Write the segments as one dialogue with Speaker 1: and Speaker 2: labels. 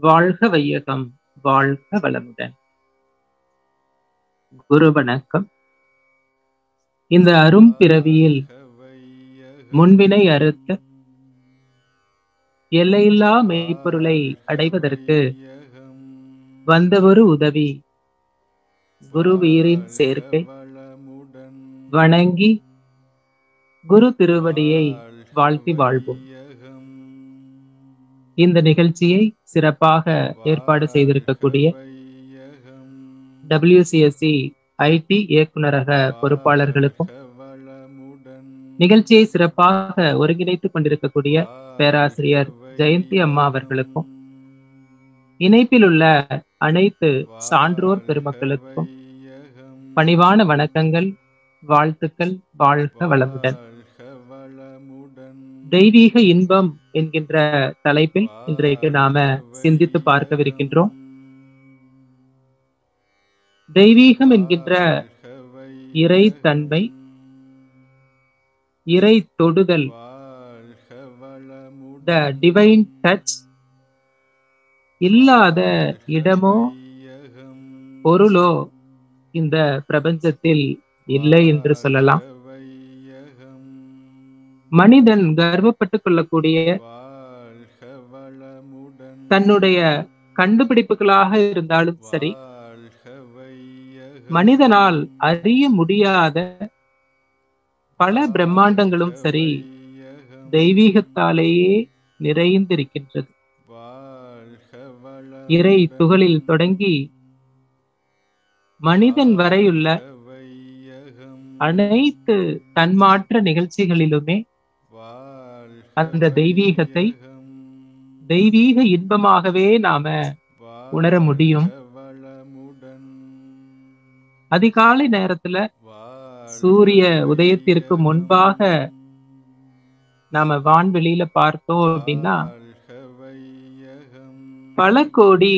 Speaker 1: வாழ்க வையகம், வாழ்க வளமுடன். குரு வணக்கம். இந்த அரும் பிறவியில் முன்வினை அறுத்த எல்லையில்லா மெய்ப்பொருளை அடைவதற்கு வந்த ஒரு உதவி குருவீரின் சேர்க்கை. வணங்கி குரு திருவடியை வாழ்த்தி வாழ்வோம். இந்த நிகழ்ச்சியை சிறப்பாக ஏற்பாடு செய்திருக்கக்கூடிய WCSE IT இயக்குநரக பொறுப்பாளர்களுக்கும், நிகழ்ச்சியை சிறப்பாக ஒருங்கிணைத்துக் கொண்டிருக்கக்கூடிய பேராசிரியர் ஜெயந்தி அம்மா அவர்களுக்கும், இணைப்பில் உள்ள அனைத்து சான்றோர் பெருமக்களுக்கும் பணிவான வணக்கங்கள், வாழ்த்துக்கள். வாழ்க வளமுடன். தெய்வீக இன்பம் என்கின்ற தலைப்பில் இன்றைக்கு நாம சிந்தித்து பார்க்கவிருக்கின்றோம். தெய்வீகம் என்கின்ற இறை தன்மை, இறை தொடுதல், த டிவைன் டச் இல்லாத இடமோ பொருளோ இந்த பிரபஞ்சத்தில் இல்லை என்று சொல்லலாம். மனிதன் கர்வப்பட்டுக் கொள்ளக்கூடிய தன்னுடைய கண்டுபிடிப்புகளாக இருந்தாலும் சரி, மனிதனால் அறிய முடியாத பல பிரம்மாண்டங்களும் சரி, தெய்வீகத்தாலேயே நிறைந்திருக்கின்றது. இறை துகளில் தொடங்கி மனிதன் வரையுள்ள அனைத்து தன்மாற்ற நிகழ்ச்சிகளிலுமே அந்த தெய்வீகத்தை, தெய்வீக இன்பமாகவே நாம உணர முடியும். அதிகாலை நேரத்துல சூரிய உதயத்திற்கு முன்பாக நாம வான்வெளியில பார்த்தோம் அப்படின்னா, பல கோடி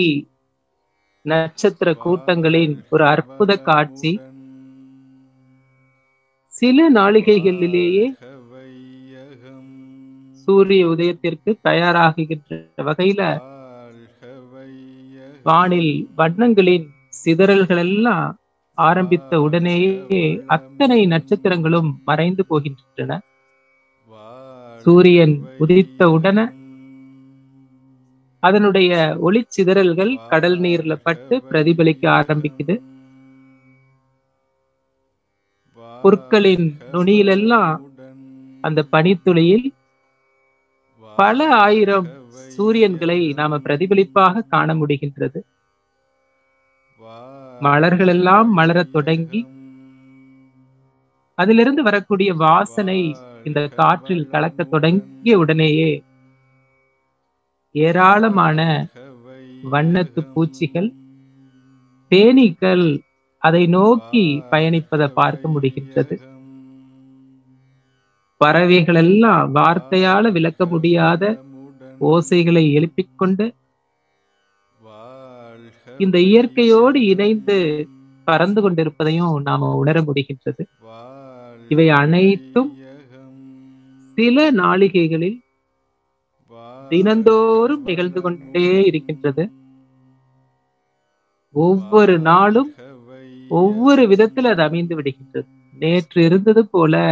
Speaker 1: நட்சத்திர கூட்டங்களின் ஒரு அற்புத காட்சி சில நாளிகைகளிலேயே சூரிய உதயத்திற்கு தயாராகின்ற வகையில வானில் வண்ணங்களின் சிதறல்கள் எல்லாம் ஆரம்பித்த உடனேயே அத்தனை நட்சத்திரங்களும் மறைந்து போகின்றன. சூரியன் உதித்த உடனே அதனுடைய ஒளிச்சிதறல்கள் கடல் நீர்ல பட்டு பிரதிபலிக்க ஆரம்பிக்குது. புற்களின் நுனியிலெல்லாம் அந்த பனித்துளியில் பல ஆயிரம் சூரியன்களை நாம பிரதிபலிப்பாக காண முடிகின்றது. மலர்கள் எல்லாம் மலரத் தொடங்கி அதிலிருந்து வரக்கூடிய வாசனை இந்த காற்றில் கலக்க தொடங்கிய உடனேயே ஏராளமான வண்ணத்து பூச்சிகள், தேனீக்கள் அதை நோக்கி பயணிப்பதை பார்க்க முடிகின்றது. பறவைகள் எல்லாம் வார்த்தையால விளக்க முடியாத ஓசைகளை எழுப்பிக் கொண்டு இந்த இயற்கையோடு இணைந்து பறந்து கொண்டிருப்பதையும் நாம உணர முடிகின்றது. இவை அனைத்தும் சில நாளிகைகளில் தினந்தோறும் நிகழ்ந்து கொண்டே இருக்கின்றது. ஒவ்வொரு நாளும் ஒவ்வொரு விதத்தில் அது அமைந்து விடுகின்றது. நேற்று இருந்தது போல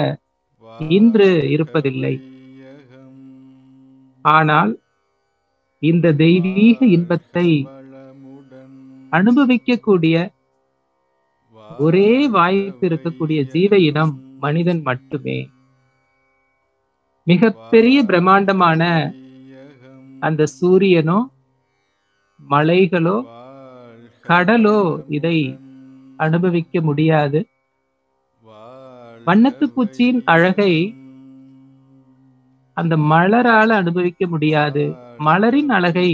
Speaker 1: இன்று இருப்பதில்லை. ஆனால் இந்த தெய்வீக இன்பத்தை அனுபவிக்கக்கூடிய ஒரே வாய்ப்பு இருக்கக்கூடிய ஜீவ இனம் மனிதன் மட்டுமே. மிகப்பெரிய பிரம்மாண்டமான அந்த சூரியனோ, மலைகளோ, கடலோ இதை அனுபவிக்க முடியாது. வண்ணத்து பூச்சியின் அழகை அந்த மலரால அனுபவிக்க முடியாது. மலரின் அழகை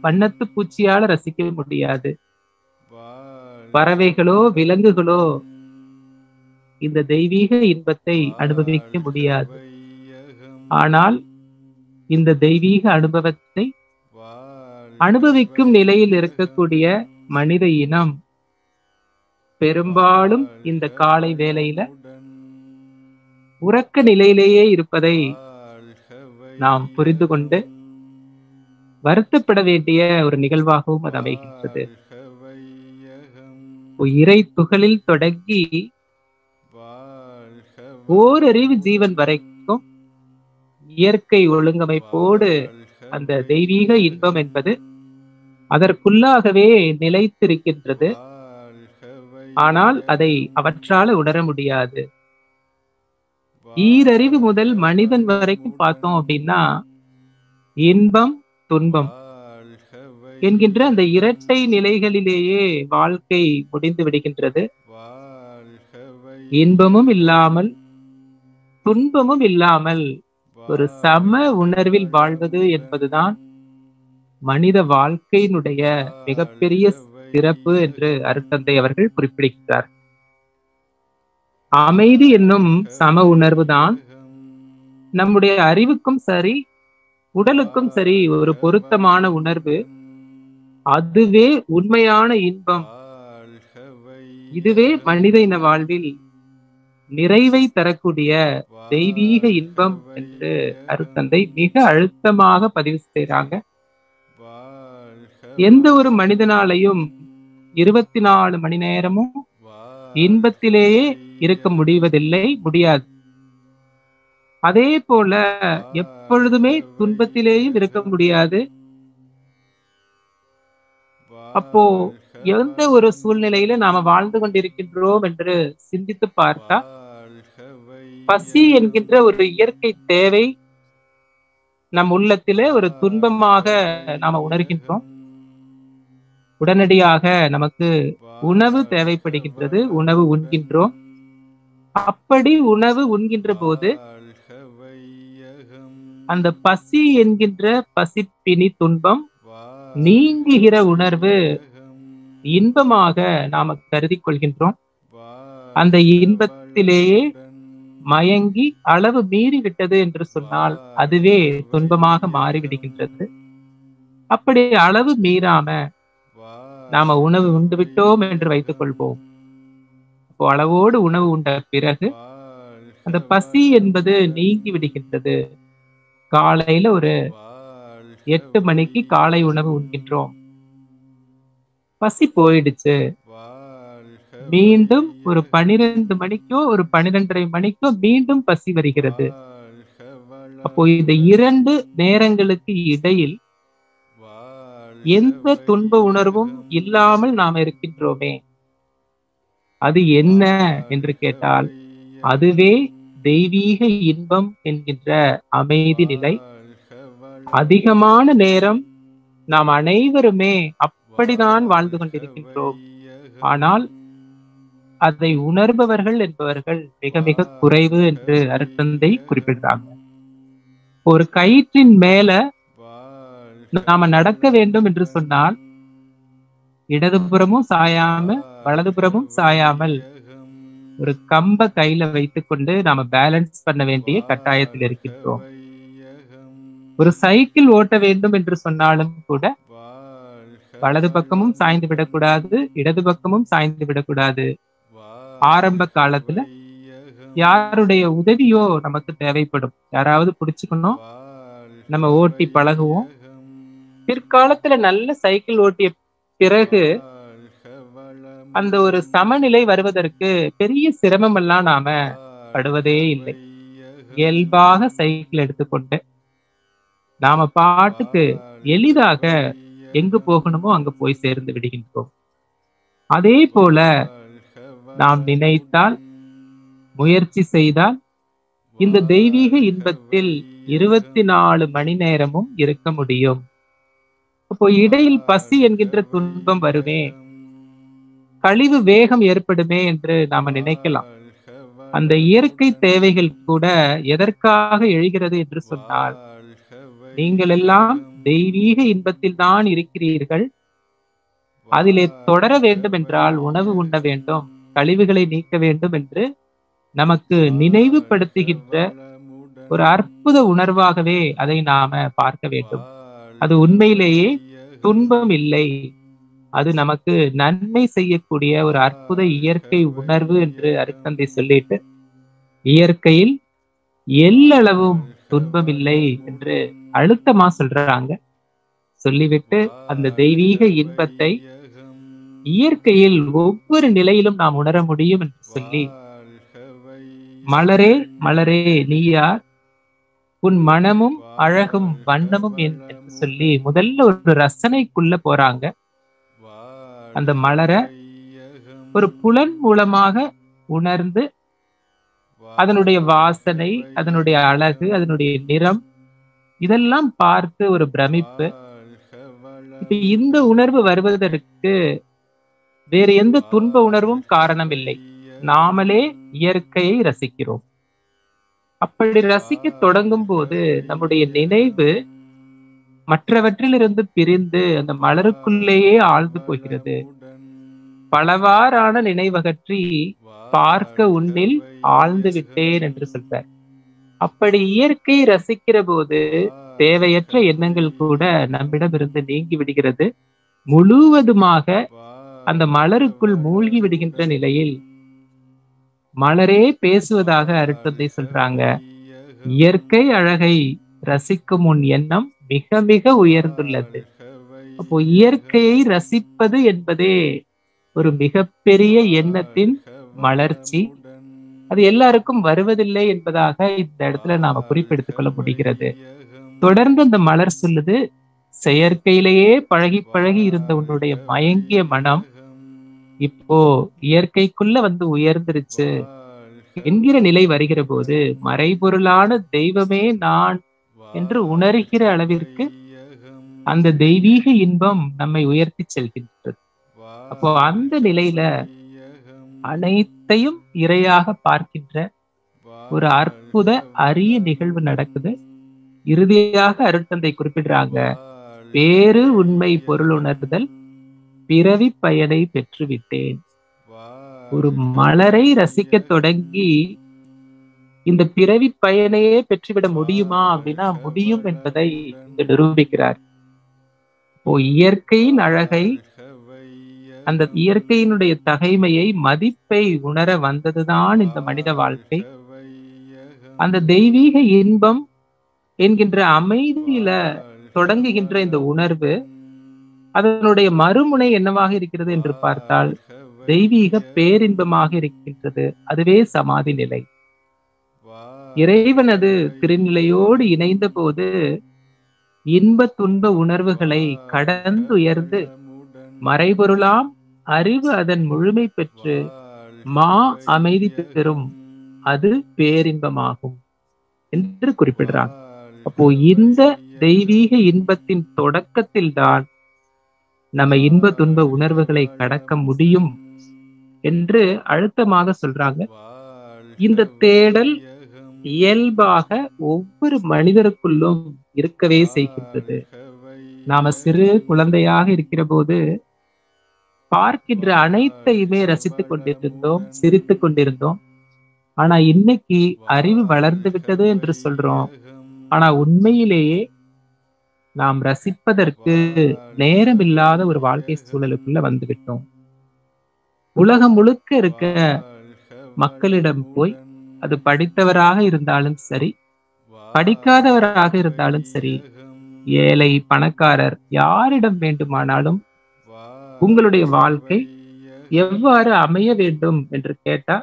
Speaker 1: வண்ணத்து பூச்சியால ரசிக்க முடியாது. பறவைகளோ விலங்குகளோ இந்த தெய்வீக இன்பத்தை அனுபவிக்க முடியாது. ஆனால் இந்த தெய்வீக அனுபவத்தை அனுபவிக்கும் நிலையில் இருக்கக்கூடிய மனித இனம் பெரும்பாலும் இந்த காலை வேளையில உறக்க நிலையிலேயே இருப்பதை நாம் புரிந்து கொண்டு வருத்தப்பட வேண்டிய ஒரு நிகழ்வாகவும் அது அமைகின்றது. இறை துகளில் தொடங்கி ஓரறிவு ஜீவன் வரைக்கும் இயற்கை ஒழுங்கமைப்போடு அந்த தெய்வீக இன்பம் என்பது அதற்குள்ளாகவே நிலைத்திருக்கின்றது. ஆனால் அதை அவற்றால உணர முடியாது. ஈரறிவு முதல் மனிதன் வரைக்கும் பார்த்தோம் அப்படின்னா இன்பம் துன்பம் என்கின்ற அந்த இரட்டை நிலைகளிலேயே வாழ்க்கை முடிந்து விடுகின்றது. இன்பமும் இல்லாமல் துன்பமும் இல்லாமல் ஒரு சம உணர்வில் வாழ்வது என்பதுதான் மனித வாழ்க்கையினுடைய மிகப்பெரிய சிறப்பு என்று அருட்தந்தை அவர்கள் குறிப்பிடுகிறார். அமைதி என்னும் சம உணர்வு தான் நம்முடைய அறிவுக்கும் சரி உடலுக்கும் சரி ஒரு பொருத்தமான உணர்வு. அதுவே உண்மையான இன்பம். இதுவே மனித இன வாழ்வில் நிறைவை தரக்கூடிய தெய்வீக இன்பம் என்று அருட்தந்தை மிக அழுத்தமாக பதிவு செய்றாங்க. எந்த ஒரு மனிதனாலையும் 24 மணி நேரமும் இன்பத்திலேயே இருக்க முடியாது. அதே போல எப்பொழுதுமே துன்பத்திலேயும் இருக்க முடியாது. அப்போ எந்த ஒரு சூழ்நிலையில நாம வாழ்ந்து கொண்டிருக்கின்றோம் என்று சிந்தித்து பார்த்தா, பசி என்கின்ற ஒரு இயற்கை தேவை நம் உள்ளத்திலே ஒரு துன்பமாக நாம உணர்கின்றோம். உடனடியாக நமக்கு உணவு தேவைப்படுகின்றது. உணவு உண்கின்றோம். அப்படி உணவு உண்கின்ற போது அந்த பசி என்கின்ற பசிப்பினி துன்பம் நீங்குகிற உணர்வு இன்பமாக நாம கருதி கொள்கின்றோம். அந்த இன்பத்திலேயே மயங்கி அளவு மீறி விட்டது என்று சொன்னால் அதுவே துன்பமாக மாறிவிடுகின்றது. அப்படி அளவு மீறாம நாம உணவு உண்டு விட்டோம் என்று வைத்துக் கொள்வோம். அப்போ அளவோடு உணவு உண்ட பிறகு அந்த பசி என்பது நீங்கி விடுகின்றது. காலையில ஒரு 8 மணிக்கு காலை உணவு உண்கின்றோம். பசி போயிடுச்சு. மீண்டும் ஒரு 12 மணிக்கோ ஒரு 12:30 மணிக்கோ மீண்டும் பசி வருகிறது. அப்போ இந்த 2 நேரங்களுக்கு இடையில் எந்த துன்ப உணர்வும் இல்லாமல் நாம் இருக்கின்றோமே, அது என்ன என்று கேட்டால் அதுவே தெய்வீக இன்பம் என்கின்ற அமைதி நிலை. அதிகமான நேரம் நாம் அனைவருமே அப்படிதான் வாழ்ந்து கொண்டிருக்கின்றோம். ஆனால் அதை உணர்பவர்கள் என்பவர்கள் மிக மிக குறைவு என்று அருட்தந்தை குறிப்பிடுறாங்க. ஒரு கயிற்றின் மேல நாம நடக்க வேண்டும் என்று சொன்னால் இடதுபுறமும் சாயாம வலதுபுறமும் சாயாமல் ஒரு கம்ப கையில வைத்துக்கொண்டு நாம பேலன்ஸ் பண்ண வேண்டிய கட்டாயத்தில் இருக்கின்றோம். ஒரு சைக்கிள் ஓட்ட வேண்டும் என்று சொன்னாலும் கூட வலது பக்கமும் சாய்ந்து விடக்கூடாது, இடது பக்கமும் சாய்ந்து விடக்கூடாது. ஆரம்ப காலத்துல யாருடைய உதவியோ நமக்கு தேவைப்படும். யாராவது பிடிச்சுக்கணும், நம்ம ஓட்டி பழகுவோம். பிற்காலத்துல நல்ல சைக்கிள் ஓட்டிய பிறகு அந்த ஒரு சமநிலை வருவதற்கு பெரிய சிரமம் எல்லாம் நாம படுவதே இல்லை. இயல்பாக சைக்கிள் எடுத்துக்கொண்டு நாம பாட்டுக்கு எளிதாக எங்கு போகணுமோ அங்கு போய் சேர்ந்து விடுகின்றோம். அதே போல நாம் நினைத்தால், முயற்சி செய்தால் இந்த தெய்வீக இன்பத்தில் 24 மணி நேரமும் இருக்க முடியும். அப்போ இடையில் பசி என்கின்ற துன்பம் வருமே, கழிவு வேகம் ஏற்படுமே என்று நாம நினைக்கலாம். அந்த இயற்கை தேவைகள் கூட எதற்காக எழுகிறது என்று சொன்னால், நீங்கள் எல்லாம் தெய்வீக இன்பத்தில் தான் இருக்கிறீர்கள். அதிலே தொடர வேண்டும் என்றால் உணவு உண்ண வேண்டும், கழிவுகளை நீக்க வேண்டும் என்று நமக்கு நினைவுபடுத்துகின்ற ஒரு அற்புத உணர்வாகவே அதை நாம பார்க்க வேண்டும். அது உண்மையிலேயே துன்பம் இல்லை, அது நமக்கு நன்மை செய்யக்கூடிய ஒரு அற்புத இயற்கை உணர்வு என்று அருட்தந்தை சொல்லிட்டு, இயற்கையில் எல்லளவும் துன்பம் இல்லை என்று அழுத்தமா சொல்றாங்க. சொல்லிவிட்டு அந்த தெய்வீக இன்பத்தை இயற்கையில் ஒவ்வொரு நிலையிலும் நாம் உணர முடியும் என்று சொல்லி, மலரே மலரே நீ யார், உன் மனமும் அழகும் வண்ணமும் என்று சொல்லி முதல்ல ஒரு ரசனைக்குள்ள போறாங்க. அந்த மலரை ஒரு புலன் மூலமாக உணர்ந்து அதனுடைய வாசனை, அதனுடைய அழகு, அதனுடைய நிறம் இதெல்லாம் பார்த்து ஒரு பிரமிப்பு. இப்ப இந்த உணர்வு வருவதற்கு வேறு எந்த துன்ப உணர்வும் காரணம் இல்லை. நாமளே இயற்கையை ரசிக்கிறோம். அப்படி ரசிக்க தொடங்கும் போது நம்முடைய நினைவு மற்றவற்றிலிருந்து பிரிந்து அந்த மலருக்குள்ளேயே ஆழ்ந்து போகிறது. பலவாறான நினைவகற்றி பார்க்க உன்னில் ஆழ்ந்து விட்டேன் என்று சொல்றார். அப்படி இயற்கை ரசிக்கிற போது தேவையற்ற எண்ணங்கள் கூட நம்மிடமிருந்து நீங்கி விடுகிறது. முழுவதுமாக அந்த மலருக்குள் மூழ்கி விடுகின்ற நிலையில் மலரே பேசுவதாக அருட்தந்தை சொல்றாங்க. இயற்கை அழகை ரசிக்கும் உன் எண்ணம் மிக மிக உயர்ந்துள்ளது. அப்போ இயற்கையை ரசிப்பது என்பதே ஒரு மிகப்பெரிய எண்ணத்தின் மலர்ச்சி. அது எல்லாருக்கும் வருவதில்லை என்பதாக இந்த இடத்துல நாம குறிப்பெடுத்துக் கொள்ள முடிகிறது. தொடர்ந்து அந்த மலர் சொல்லுது, செயற்கையிலேயே பழகி பழகி இருந்த உன்னுடைய மயங்கிய மனம் இப்போ இயற்கைக்குள்ள வந்து உயர்ந்துருச்சு என்கிற நிலை வருகிற போது மறைபொருளான தெய்வமே நான் என்று உணர்கிற அளவிற்கு அந்த தெய்வீக இன்பம் நம்மை உயர்த்தி செல்கின்றது. அப்போ அந்த நிலையில அனைத்தையும் இறையாக பார்க்கின்ற ஒரு அற்புத அரிய நிகழ்வு நடக்குது. இறுதியாக அருட்தந்தை குறிப்பிடுறாங்க, வேறு உண்மை பொருள் உணர்தல் பிறவி பயனை பெற்றுவிட்டேன். ஒரு மலரை ரசிக்க தொடங்கி இந்த பிறவி பயனையே பெற்றுவிட முடியுமா அப்படின்னா முடியும் என்பதை இங்கு நிரூபிக்கிறார். இப்போ இயற்கையின் அழகை, அந்த இயற்கையினுடைய தகைமையை, மதிப்பை உணர வந்ததுதான் இந்த மனித வாழ்க்கை. அந்த தெய்வீக இன்பம் என்கின்ற அமைதியில தொடங்குகின்ற இந்த உணர்வு அதனுடைய மறுமுனை என்னவாக இருக்கிறது என்று பார்த்தால் தெய்வீக பேரின்பமாக இருக்கின்றது. அதுவே சமாதி நிலை. இறைவனது திருநிலையோடு இணைந்த போது இன்ப துன்ப உணர்வுகளை கடந்து உயர்ந்து மறைபொருளாம் அறிவு அதன் முழுமை பெற்று மா அமைதி பெறும், அது பேரின்பமாகும் என்று குறிப்பிடுறாங்க. அப்போ இந்த தெய்வீக இன்பத்தின் தொடக்கத்தில் தான் நம்ம இன்ப துன்ப உணர்வுகளை கடக்க முடியும் என்று அழுத்தமாக சொல்றாங்க. இந்த தேடல் இயல்பாக ஒவ்வொரு மனிதருக்குள்ளும் இருக்கவே செய்கின்றது. நாம சிறு குழந்தையாக இருக்கிற போது பார்க்கின்ற அனைத்தையுமே ரசித்துக் கொண்டிருந்தோம், சிரித்துக் கொண்டிருந்தோம். ஆனா இன்னைக்கு அறிவு வளர்ந்து விட்டது என்று சொல்றோம். ஆனா உண்மையிலேயே நாம் ரசிப்பதற்கு நேரமில்லாத ஒரு வாழ்க்கை சூழலுக்குள்ள வந்துவிட்டோம். உலகம் முழுக்க இருக்க மக்களிடம் போய், அது படித்தவராக இருந்தாலும் சரி, படிக்காதவராக இருந்தாலும் சரி, ஏழை பணக்காரர் யாரிடம் வேண்டுமானாலும் உங்களுடைய வாழ்க்கை எவ்வாறு அமைய வேண்டும் என்று கேட்டா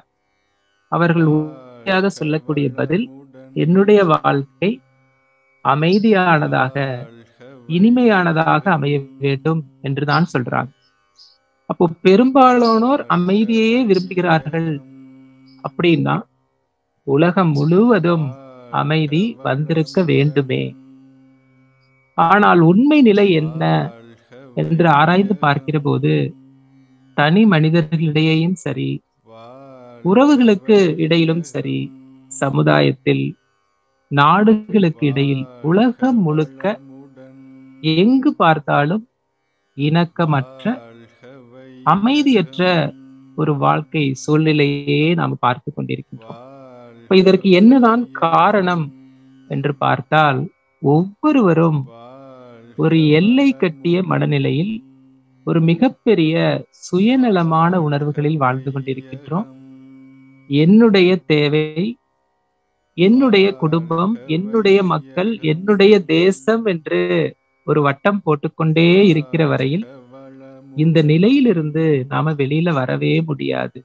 Speaker 1: அவர்கள் உறுதியாக சொல்லக்கூடிய பதில், என்னுடைய வாழ்க்கை அமைதியானதாக இனிமையானதாக அமைய வேண்டும் என்றுதான் சொல்றாங்க. அப்போ பெரும்பாலானோர் அமைதியையே விரும்புகிறார்கள். அப்படின்னா உலகம் முழுவதும் அமைதி வந்திருக்க வேண்டுமே. ஆனால் உண்மை நிலை என்ன என்று ஆராய்ந்து பார்க்கிற போது தனி மனிதர்களிடையேயும் சரி, உறவுகளுக்கு இடையிலும் சரி, சமுதாயத்தில், நாடுகளுக்கு இடையில், உலகம் முழுக்க எங்கு பார்த்தாலும் இணக்கமற்ற, அமைதியற்ற ஒரு வாழ்க்கை சூழ்நிலையே நாம் பார்த்து கொண்டிருக்கின்றோம். இப்ப இதற்கு என்னதான் காரணம் என்று பார்த்தால், ஒவ்வொருவரும் ஒரு எல்லை கட்டிய மனநிலையில், ஒரு மிகப்பெரிய சுயநலமான உணர்வுகளில் வாழ்ந்து கொண்டிருக்கின்றோம். என்னுடைய தேவை, என்னுடைய குடும்பம், என்னுடைய மக்கள், என்னுடைய தேசம் என்று ஒரு வட்டம் போட்டுக்கொண்டே இருக்கிற வரையில் இந்த நிலையிலிருந்து நாம வெளியில வரவே முடியாது.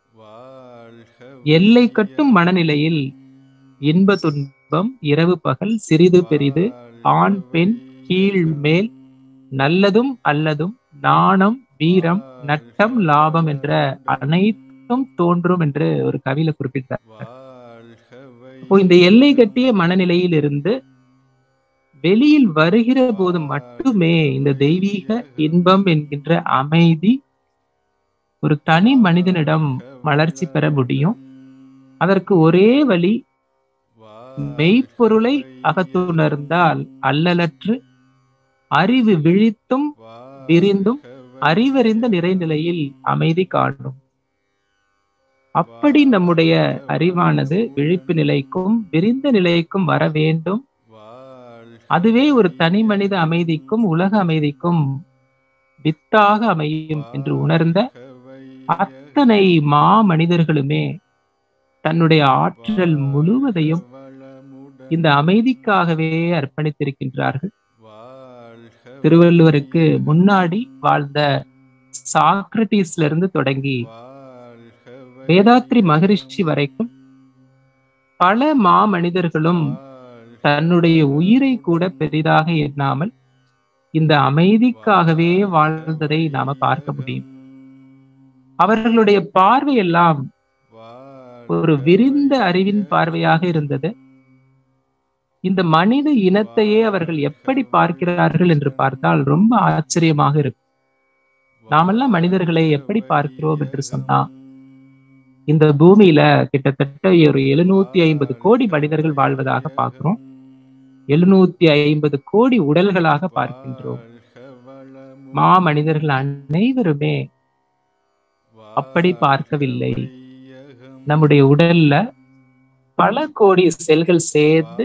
Speaker 1: எல்லை கட்டும் மனநிலையில் இன்ப துன்பம், இரவு பகல், சிறிது பெரிது, ஆண் பெண், கீழ் மேல், நல்லதும் அல்லதும், நாணம் வீரம் நட்டம் லாபம் என்ற அனைத்தும் தோன்றும் என்று ஒரு கவியில குறிப்பிட்டார். அப்போ இந்த எல்லை கட்டிய மனநிலையில் இருந்து வெளியில் வருகிற போது மட்டுமே இந்த தெய்வீக இன்பம் என்கின்ற அமைதி ஒரு தனி மனிதனிடம் வளர்ச்சி பெற முடியும். அதற்கு ஒரே வழி, மெய்ப்பொருளை அகத்துணர்ந்தால் அல்லலற்று அறிவு விழித்தும் விரிந்தும் அறிவறிந்த நிறைநிலையில் அமைதி காணும். அப்படி நம்முடைய அறிவானது விழிப்பு நிலைக்கும் விரிந்த நிலைக்கும் வர வேண்டும். அதுவே ஒரு தனி மனித அமைதிக்கும் உலக அமைதிக்கும் வித்தாக அமையும் என்று உணர்ந்த அத்தனை மனிதர்களுமே தன்னுடைய ஆற்றல் முழுவதையும் இந்த அமைதிக்காகவே அர்ப்பணித்திருக்கின்றார்கள். திருவள்ளுவருக்கு முன்னாடி வாழ்ந்த சாக்ரட்டிஸ்ல இருந்து தொடங்கி வேதாத்ரி மகரிஷி வரைக்கும் பல மனிதர்களும் தன்னுடைய உயிரை கூட பெரிதாக எண்ணாமல் இந்த அமைதிக்காகவே வாழ்ந்ததை நாம பார்க்க முடியும். அவர்களுடைய பார்வையெல்லாம் ஒரு விரிந்த அறிவின் பார்வையாக இருந்தது. இந்த மனித இனத்தையே அவர்கள் எப்படி பார்க்கிறார்கள் என்று பார்த்தால் ரொம்ப ஆச்சரியமாக இருக்கும். நாமெல்லாம் மனிதர்களை எப்படி பார்க்கிறோம் என்று சொன்னா, இந்த பூமியில கிட்டத்தட்ட ஒரு 750 கோடி மனிதர்கள் வாழ்வதாக பார்க்கிறோம். 750 கோடி உடல்களாக பார்க்கின்றோம். மனிதர்கள் அனைவருமே அப்படி பார்க்கவில்லை. நம்முடைய உடல்ல பல கோடி செல்கள் சேர்ந்து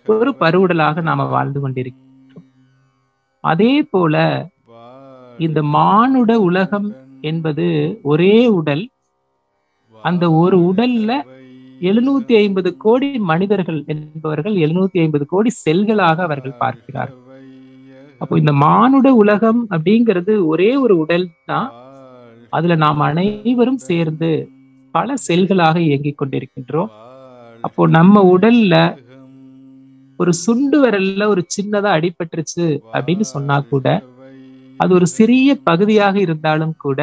Speaker 1: ஒரு பருவுடலாக நாம வாழ்ந்து கொண்டிருக்கிறோம். அதே போல இந்த மானுட உலகம் என்பது ஒரே உடல். அந்த ஒரு உடல்ல 750 கோடி மனிதர்கள் என்பவர்கள் 750 கோடி செல்களாக அவர்கள் பார்க்கிறார்கள். அப்போ இந்த மானுட உலகம் அப்படிங்கிறது ஒரே ஒரு உடல் தான். அதுல நாம் அனைவரும் சேர்ந்து பல செல்களாக இயங்கிக் கொண்டிருக்கின்றோம். அப்போ நம்ம உடல்ல ஒரு சுண்டு விரல்ல ஒரு சின்னதா அடிபட்டுருச்சு அப்படின்னு சொன்னா கூட, அது ஒரு சிறிய பகுதியாக இருந்தாலும் கூட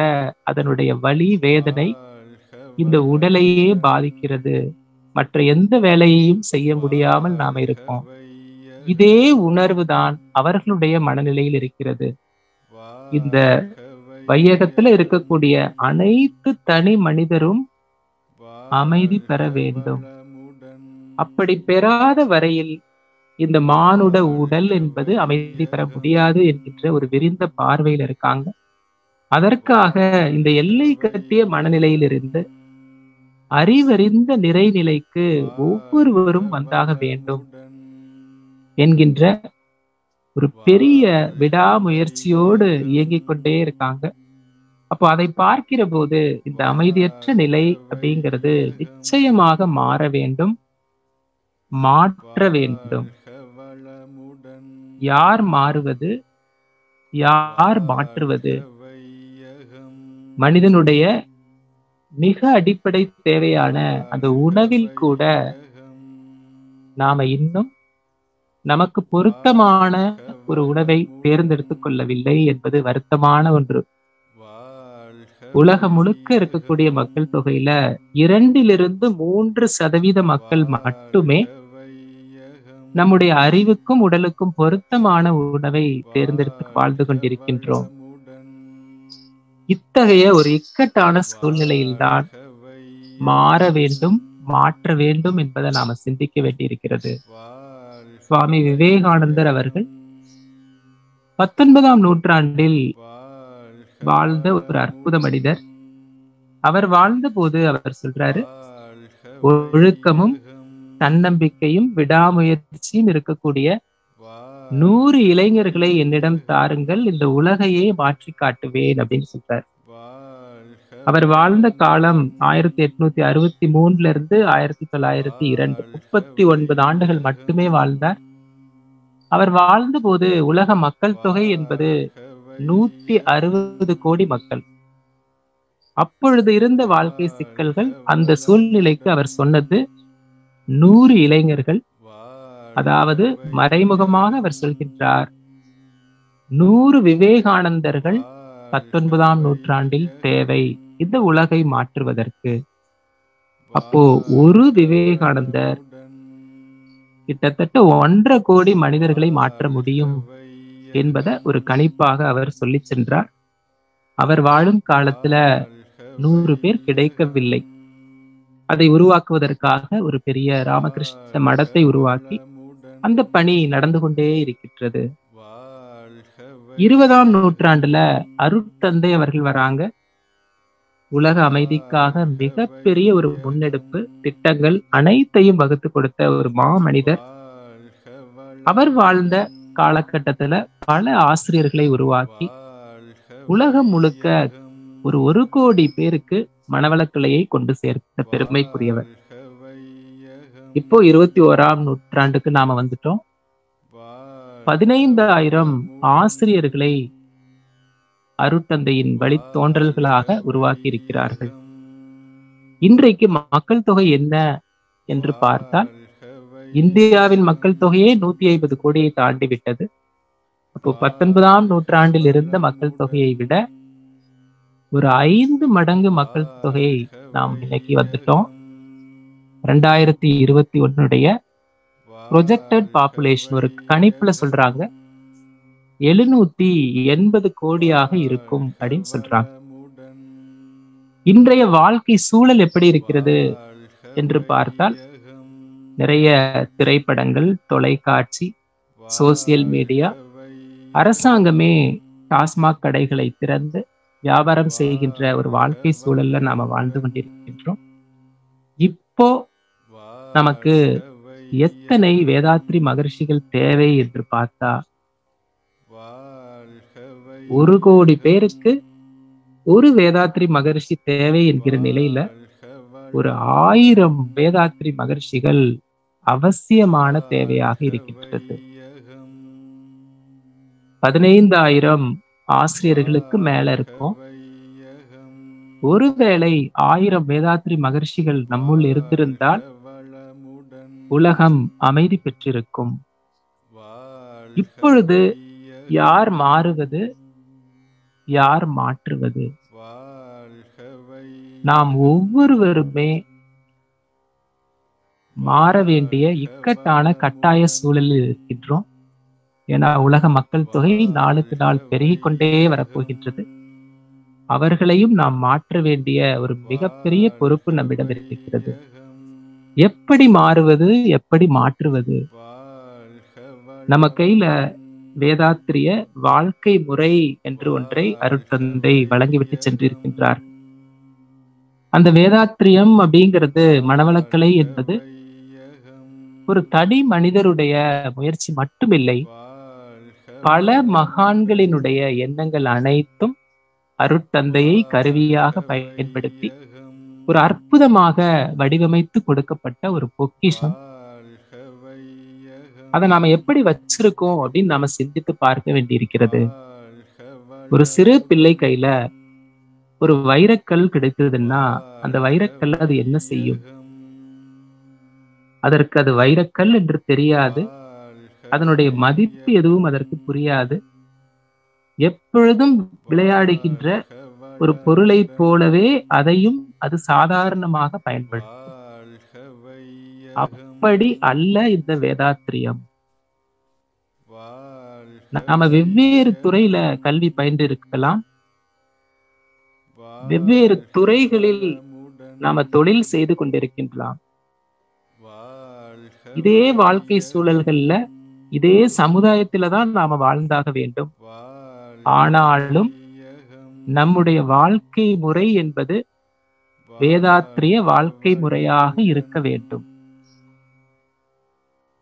Speaker 1: அதனுடைய வலி வேதனை இந்த உடலையே பாதிக்கிறது. மற்ற எந்த வேலையையும் செய்ய முடியாமல் நாம இருக்கோம். இதே உணர்வு தான் அவர்களுடைய மனநிலையில் இருக்கிறது. இந்த வையகத்துல இருக்கக்கூடிய அனைத்து தனி மனிதரும் அமைதி பெற வேண்டும். அப்படி பெறாத வரையில் இந்த மானுட உடல் என்பது அமைதி பெற முடியாது என்கின்ற ஒரு விரிந்த பார்வையில் இருக்காங்க. அதற்காக இந்த எல்லை கட்டிய மனநிலையிலிருந்து அறிவறிந்த நிறைநிலைக்கு ஒவ்வொருவரும் வந்தாக வேண்டும் என்கின்ற ஒரு பெரிய விடாமுயற்சியோடு இயங்கிக் கொண்டே இருக்காங்க. அப்போ அதை பார்க்கிற போது இந்த அமைதியற்ற நிலை அப்படிங்கிறது நிச்சயமாக மாற வேண்டும், மாற்ற வேண்டும். யார் மாறுவது, யார் மாற்றுவது? மனிதனுடைய மிக அடிப்படை தேவையான அந்த உணவில் கூட நாம இன்னும் நமக்கு பொருத்தமான ஒரு உணவை தேர்ந்தெடுத்துக் கொள்ளவில்லை என்பது வருத்தமான ஒன்று. உலகம் முழுக்க இருக்கக்கூடிய மக்கள் தொகையில 2-3% மக்கள் மட்டுமே நம்முடைய அறிவுக்கும் உடலுக்கும் பொருத்தமான உணவை தேர்ந்தெடுத்து வாழ்ந்து கொண்டிருக்கின்றோம். இத்தகைய ஒரு இக்கட்டான சூழ்நிலையில்தான் மாற வேண்டும், மாற்ற வேண்டும் என்பதை நாம சிந்திக்க வேண்டியிருக்கிறது. சுவாமி விவேகானந்தர் அவர்கள் 19ஆம் நூற்றாண்டில் வாழ்ந்த ஒரு அற்புத மனிதர். அவர் வாழ்ந்த போது அவர் சொல்றாரு, ஒழுக்கமும் தன்னம்பிக்கையும் விடாமுயற்சியும் இருக்கக்கூடிய 100 இளைஞர்களை என்னிடம் தாருங்கள், இந்த உலகையே மாற்றி காட்டுவேன் அப்படின்னு சொல்றார். அவர் வாழ்ந்த காலம் 1863 இருந்து 1902, 39 ஆண்டுகள் மட்டுமே வாழ்ந்தார். அவர் வாழ்ந்த போது உலக மக்கள் தொகை என்பது 160 கோடி மக்கள். அப்பொழுது இருந்த வாழ்க்கை சிக்கல்கள், அந்த சூழ்நிலைக்கு அவர் சொன்னது 100 இளைஞர்கள். அதாவது மறைமுகமாக அவர் சொல்கின்றார், 100 விவேகானந்தர்கள் 19ஆம் நூற்றாண்டில் தேவை இந்த உலகை மாற்றுவதற்கு. அப்போ ஒரு விவேகானந்தர் கிட்டத்தட்ட 1.5 கோடி மனிதர்களை மாற்ற முடியும் என்பதை ஒரு கணிப்பாக அவர் சொல்லி சென்றார். அவர் வாழும் காலத்துல 100 பேர் கிடைக்கவில்லை. அதை உருவாக்குவதற்காக ஒரு பெரிய ராமகிருஷ்ண மடத்தை உருவாக்கி அந்த பணி நடந்து கொண்டே இருக்கின்றது. 20ஆம் நூற்றாண்டுல அருட்தந்தை அவர்கள் வராங்க. உலக அமைதிக்காக மிகப்பெரிய ஒரு முன்னெடுப்பு திட்டங்கள் அனைத்தையும் வகுத்து கொடுத்த ஒரு மாமனிதர். அவர் வாழ்ந்த காலகட்டத்துல பல ஆசிரியர்களை உருவாக்கி உலகம் முழுக்க ஒரு 1 கோடி பேருக்கு மனவளக்கலையை கொண்டு சேர்த்த பெருமைக்குரியவர். இப்போ 21ஆம் நூற்றாண்டுக்கு நாம வந்துட்டோம். 15,000 ஆசிரியர்களை அருட்தந்தையின் வழித்தோன்றல்களாக உருவாக்கி இருக்கிறார்கள். இன்றைக்கு மக்கள் தொகை என்ன என்று பார்த்தால், இந்தியாவின் மக்கள் தொகையே 150 கோடியை தாண்டி விட்டது. அப்போ 19ஆம் நூற்றாண்டில் இருந்த மக்கள் தொகையை விட ஒரு 5 மடங்கு மக்கள் தொகையை நாம் இன்னைக்கு வந்துட்டோம். 2021 ப்ரொஜெக்டட் பாப்புலேஷன் ஒரு கணிப்புல சொல்றாங்க 780 கோடியாக இருக்கும் அப்படின்னு சொல்றாங்க. இன்றைய வாழ்க்கை சூழல் எப்படி இருக்கிறது என்று பார்த்தால், நிறைய திரைப்படங்கள், தொலைக்காட்சி, சோசியல் மீடியா, அரசாங்கமே டாஸ்மாக் கடைகளை திறந்து வியாபாரம் செய்கின்ற ஒரு வாழ்க்கை சூழல்ல நாம வாழ்ந்து கொண்டிருக்கின்றோம். இப்போ நமக்கு எத்தனை வேதாத்ரி மகர்ஷிகள் தேவை என்று பார்த்தா, 1 கோடி பேருக்கு ஒரு வேதாத்ரி மகர்ஷி தேவை என்கிற நிலையில ஒரு 1000 வேதாத்ரி மகர்ஷிகள் அவசியமான தேவையாக இருக்கின்றது. 15,000 ஆசிரியர்களுக்கு மேல இருக்கும். ஒருவேளை 1000 வேதாத்ரி மகர்ஷிகள் நம்முள் இருந்திருந்தால் உலகம் அமைதி பெற்றிருக்கும். இப்பொழுது யார் மாறுவது, யார் மாற்றுவது? நாம் ஒவ்வொருவருமே மாற வேண்டிய இக்கட்டான கட்டாய சூழலில் இருக்கின்றோம். ஏன்னா உலக மக்கள் தொகை நாளுக்கு நாள் பெருகிக் கொண்டே வரப்போகின்றது. அவர்களையும் நாம் மாற்ற வேண்டிய ஒரு மிகப்பெரிய பொறுப்பு நம்மிடம் இருக்கிறது. எப்படி மாறுவது, எப்படி மாற்றுவது? நம்ம கையில வேதாத்திரிய வாழ்க்கை முறை என்று ஒன்றை அருட்தந்தை வழங்கிவிட்டு சென்றிருக்கின்றார். அந்த வேதாத்திரியம் அப்படிங்கிறது, மனவளக்கலை என்பது ஒரு தனி மனிதருடைய முயற்சி மட்டுமில்லை. பல மகான்களினுடைய எண்ணங்கள் அனைத்தும் அருட்தந்தையை கருவியாக பயன்படுத்தி ஒரு அற்புதமாக வடிவமைத்து கொடுக்கப்பட்ட ஒரு பொக்கிஷம். அதை நாம எப்படி வச்சிருக்கோம் அப்படின்னு நாம சிந்தித்து பார்க்க வேண்டியிருக்கிறது. ஒரு சிறு பிள்ளை கையில ஒரு வைரக்கல் கிடைத்ததுன்னா அந்த வைரக்கல் அது என்ன செய்யும்? அதற்கு அது வைரக்கல் என்று தெரியாது. அதனுடைய மதிப்பு எதுவும் அதற்கு புரியாது. எப்பொழுதும் விளையாடுகின்ற ஒரு பொருளை போலவே அதையும் அது சாதாரணமாக பயன்படுத்தும். அப்படி அல்ல இந்த வேதாத்திரியம். நாம வெவ்வேறு துறையில கல்வி பயின்று இருக்கலாம். வெவ்வேறு துறைகளில் நாம தொழில் செய்து கொண்டிருக்கின்றோம். இதே வாழ்க்கை சூழல்கள்ல, இதே சமுதாயத்தில தான் நாம வாழ்ந்தாக வேண்டும். ஆனாலும் நம்முடைய வாழ்க்கை முறை என்பது வேதாத்திரிய வாழ்க்கை முறையாக இருக்க வேண்டும்.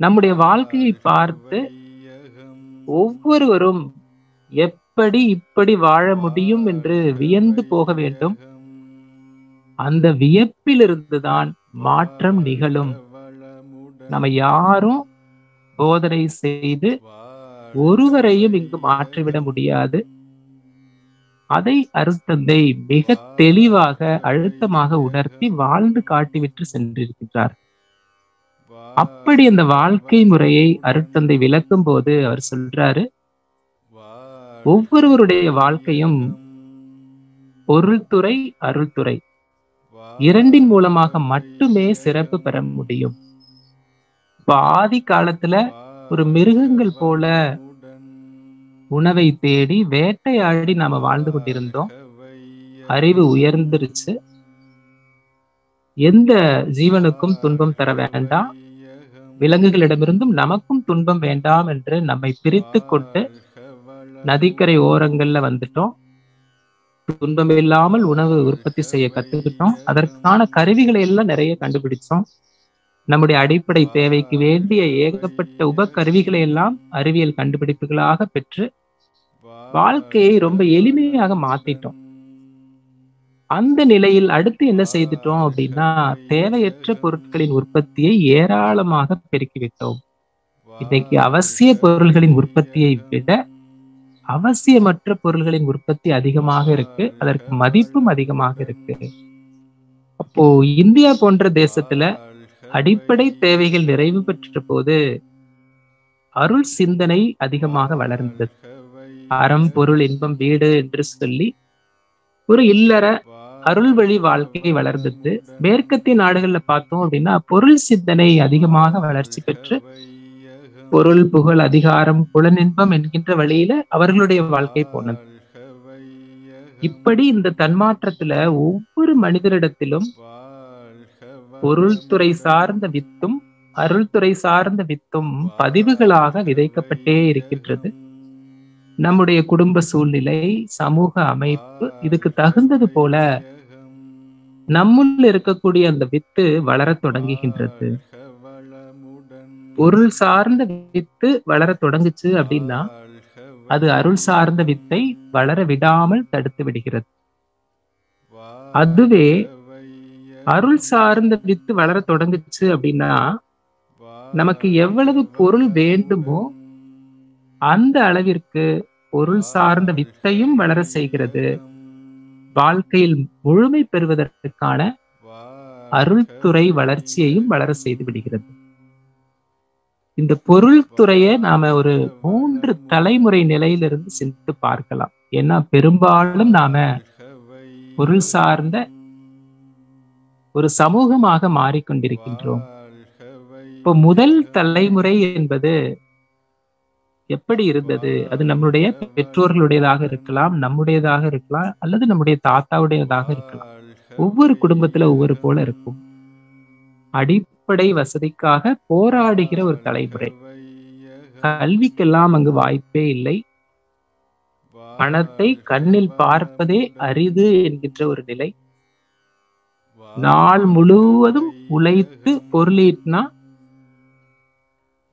Speaker 1: நம்முடைய வாழ்க்கையை பார்த்து ஒவ்வொருவரும் எப்படி இப்படி வாழ முடியும் என்று வியந்து போக வேண்டும். அந்த வியப்பிலிருந்துதான் மாற்றம் நிகழும். நம்ம யாரும் போதனை செய்து ஒருவரையும் இங்கு மாற்றிவிட முடியாது. அதை அருட்தந்தை மிக தெளிவாக அழுத்தமாக உணர்த்தி வாழ்ந்து காட்டிவிட்டு சென்றிருக்கிறார். அப்படி அந்த வாழ்க்கை முறையை அருட்தந்தை விளக்கும் போது அவர் சொல்றாரு, ஒவ்வொருவருடைய வாழ்க்கையும் பொருள்துறை, அருள்துறை இரண்டின் மூலமாக மட்டுமே சிறப்பு பெற முடியும். ஆதி காலத்துல ஒரு மிருகங்கள் போல உணவை தேடி வேட்டையாடி நாம வாழ்ந்து கொண்டிருந்தோம். அறிவு உயர்ந்துருச்சு. எந்த ஜீவனுக்கும் துன்பம் தர வேண்டாம், விலங்குகளிடமிருந்தும் நமக்கும் துன்பம் வேண்டாம் என்று நம்மை பிரித்து கொண்டு நதிக்கரை ஓரங்கள்ல வந்துட்டோம். துன்பம் இல்லாமல் உணவு உற்பத்தி செய்ய கத்துக்கிட்டோம். அதற்கான கருவிகளை எல்லாம் நிறைய கண்டுபிடிச்சோம். நம்முடைய அடிப்படை தேவைக்கு வேண்டிய ஏகப்பட்ட உபகருவிகளை எல்லாம் அறிவியல் கண்டுபிடிப்புகளாக பெற்று வாழ்க்கையை ரொம்ப எளிமையாக மாத்திட்டோம். அந்த நிலையில் அடுத்து என்ன செய்துட்டோம் அப்படின்னா, தேவையற்ற பொருட்களின் உற்பத்தியை ஏராளமாக பெருக்கிவிட்டோம். இன்னைக்கு அவசிய பொருள்களின் உற்பத்தியை விட அவசியமற்ற பொருள்களின் உற்பத்தி அதிகமாக இருக்கு. அதற்கு மதிப்பும் அதிகமாக இருக்கு. அப்போ இந்தியா போன்ற தேசத்துல அடிப்படை தேவைகள் நிறைவு பெற்ற போது அருள் சிந்தனை அதிகமாக வளர்ந்தது. அறம், பொருள், இன்பம், வீடு என்று சொல்லி ஒரு இல்லற அருள் வழி வாழ்க்கை வளர்ந்தது. மேற்கத்திய நாடுகள்ல பார்த்தோம் அப்படின்னா பொருள் சிந்தனை அதிகமாக வளர்ச்சி பெற்று பொருள், புகழ், அதிகாரம், புலனின்பம் என்கின்ற வழியில அவர்களுடைய வாழ்க்கை போனது. இப்படி இந்த தன்மாற்றத்துல ஒவ்வொரு மனிதரிடத்திலும் பொருள்துறை சார்ந்த வித்தும் அருள்துறை சார்ந்த வித்தும் பதிவுகளாக விதைக்கப்பட்டே இருக்கின்றது. நம்முடைய குடும்ப சூழ்நிலை, சமூக அமைப்பு இதுக்கு தகுந்தது போல நம்முள்ள இருக்கக்கூடிய அந்த வித்து வளர தொடங்குகின்றது. பொருள் சார்ந்த வித்து வளர தொடங்குச்சு அப்படின்னா அது அருள் சார்ந்த வித்தை வளர விடாமல் தடுத்து விடுகிறது. அதுவே அருள் சார்ந்த வித்து வளர தொடங்குச்சு அப்படின்னா நமக்கு எவ்வளவு பொருள் வேண்டுமோ அந்த அளவிற்கு பொருள் சார்ந்த வித்தையும் வளர செய்கிறது. வாழ்க்கையில் முழுமை பெறுவதற்கான அருள்துறை வளர்ச்சியையும் வளர செய்து விடுகிறது. இந்த பொருள் துறையை நாம ஒரு 3 தலைமுறை நிலையிலிருந்து சிந்தித்து பார்க்கலாம். ஏன்னா பெரும்பாலும் நாம பொருள் சார்ந்த ஒரு சமூகமாக மாறிக்கொண்டிருக்கின்றோம். இப்போ முதல் தலைமுறை என்பது எப்படி இருந்தது? அது நம்முடைய பெற்றோர்களுடையதாக இருக்கலாம், நம்முடையதாக இருக்கலாம், அல்லது நம்முடைய தாத்தாவுடையதாக இருக்கலாம். ஒவ்வொரு குடும்பத்துல ஒவ்வொரு போல இருக்கும். அடிப்படை வசதிக்காக போராடுகிற ஒரு தலைமுறை. கல்விக்கெல்லாம் அங்கு வாய்ப்பே இல்லை. பணத்தை கண்ணில் பார்ப்பதே அரிது என்கின்ற ஒரு நிலை. நாள் முழுவதும் உழைத்து பொருளீட்டினா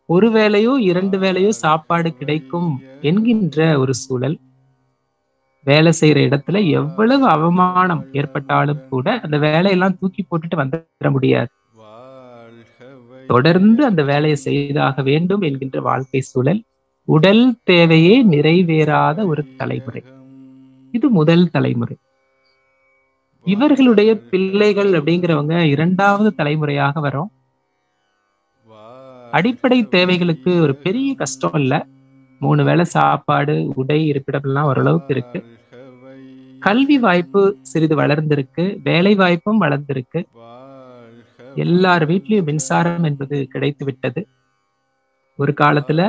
Speaker 1: ஒரு வேளையோ 2 வேளையோ சாப்பாடு கிடைக்கும் என்கின்ற ஒரு சூழல். வேலை செய்யற இடத்துல எவ்வளவு அவமானம் ஏற்பட்டாலும் கூட அந்த வேலையெல்லாம் தூக்கி போட்டுட்டு வந்துட முடியாது. தொடர்ந்து அந்த வேலையை செய்தாக வேண்டும் என்கின்ற வாழ்க்கை சூழல். உடல் தேவையே நிறைவேறாத ஒரு தலைமுறை. இது முதல் தலைமுறை. இவர்களுடைய பிள்ளைகள் அப்படிங்கிறவங்க 2வது தலைமுறையாக வரும். அடிப்படை தேவைகளுக்கு ஒரு பெரிய கஷ்டம் இல்ல. 3 வேளை சாப்பாடு, உடை, இருப்பிடம் எல்லாம் ஓரளவுக்கு இருக்கு. கல்வி வாய்ப்பு சிறிது வளர்ந்திருக்கு, வேலை வாய்ப்பும் வளர்ந்திருக்கு. எல்லார் வீட்லயும் மின்சாரம் என்பது கிடைத்து விட்டது. ஒரு காலத்துல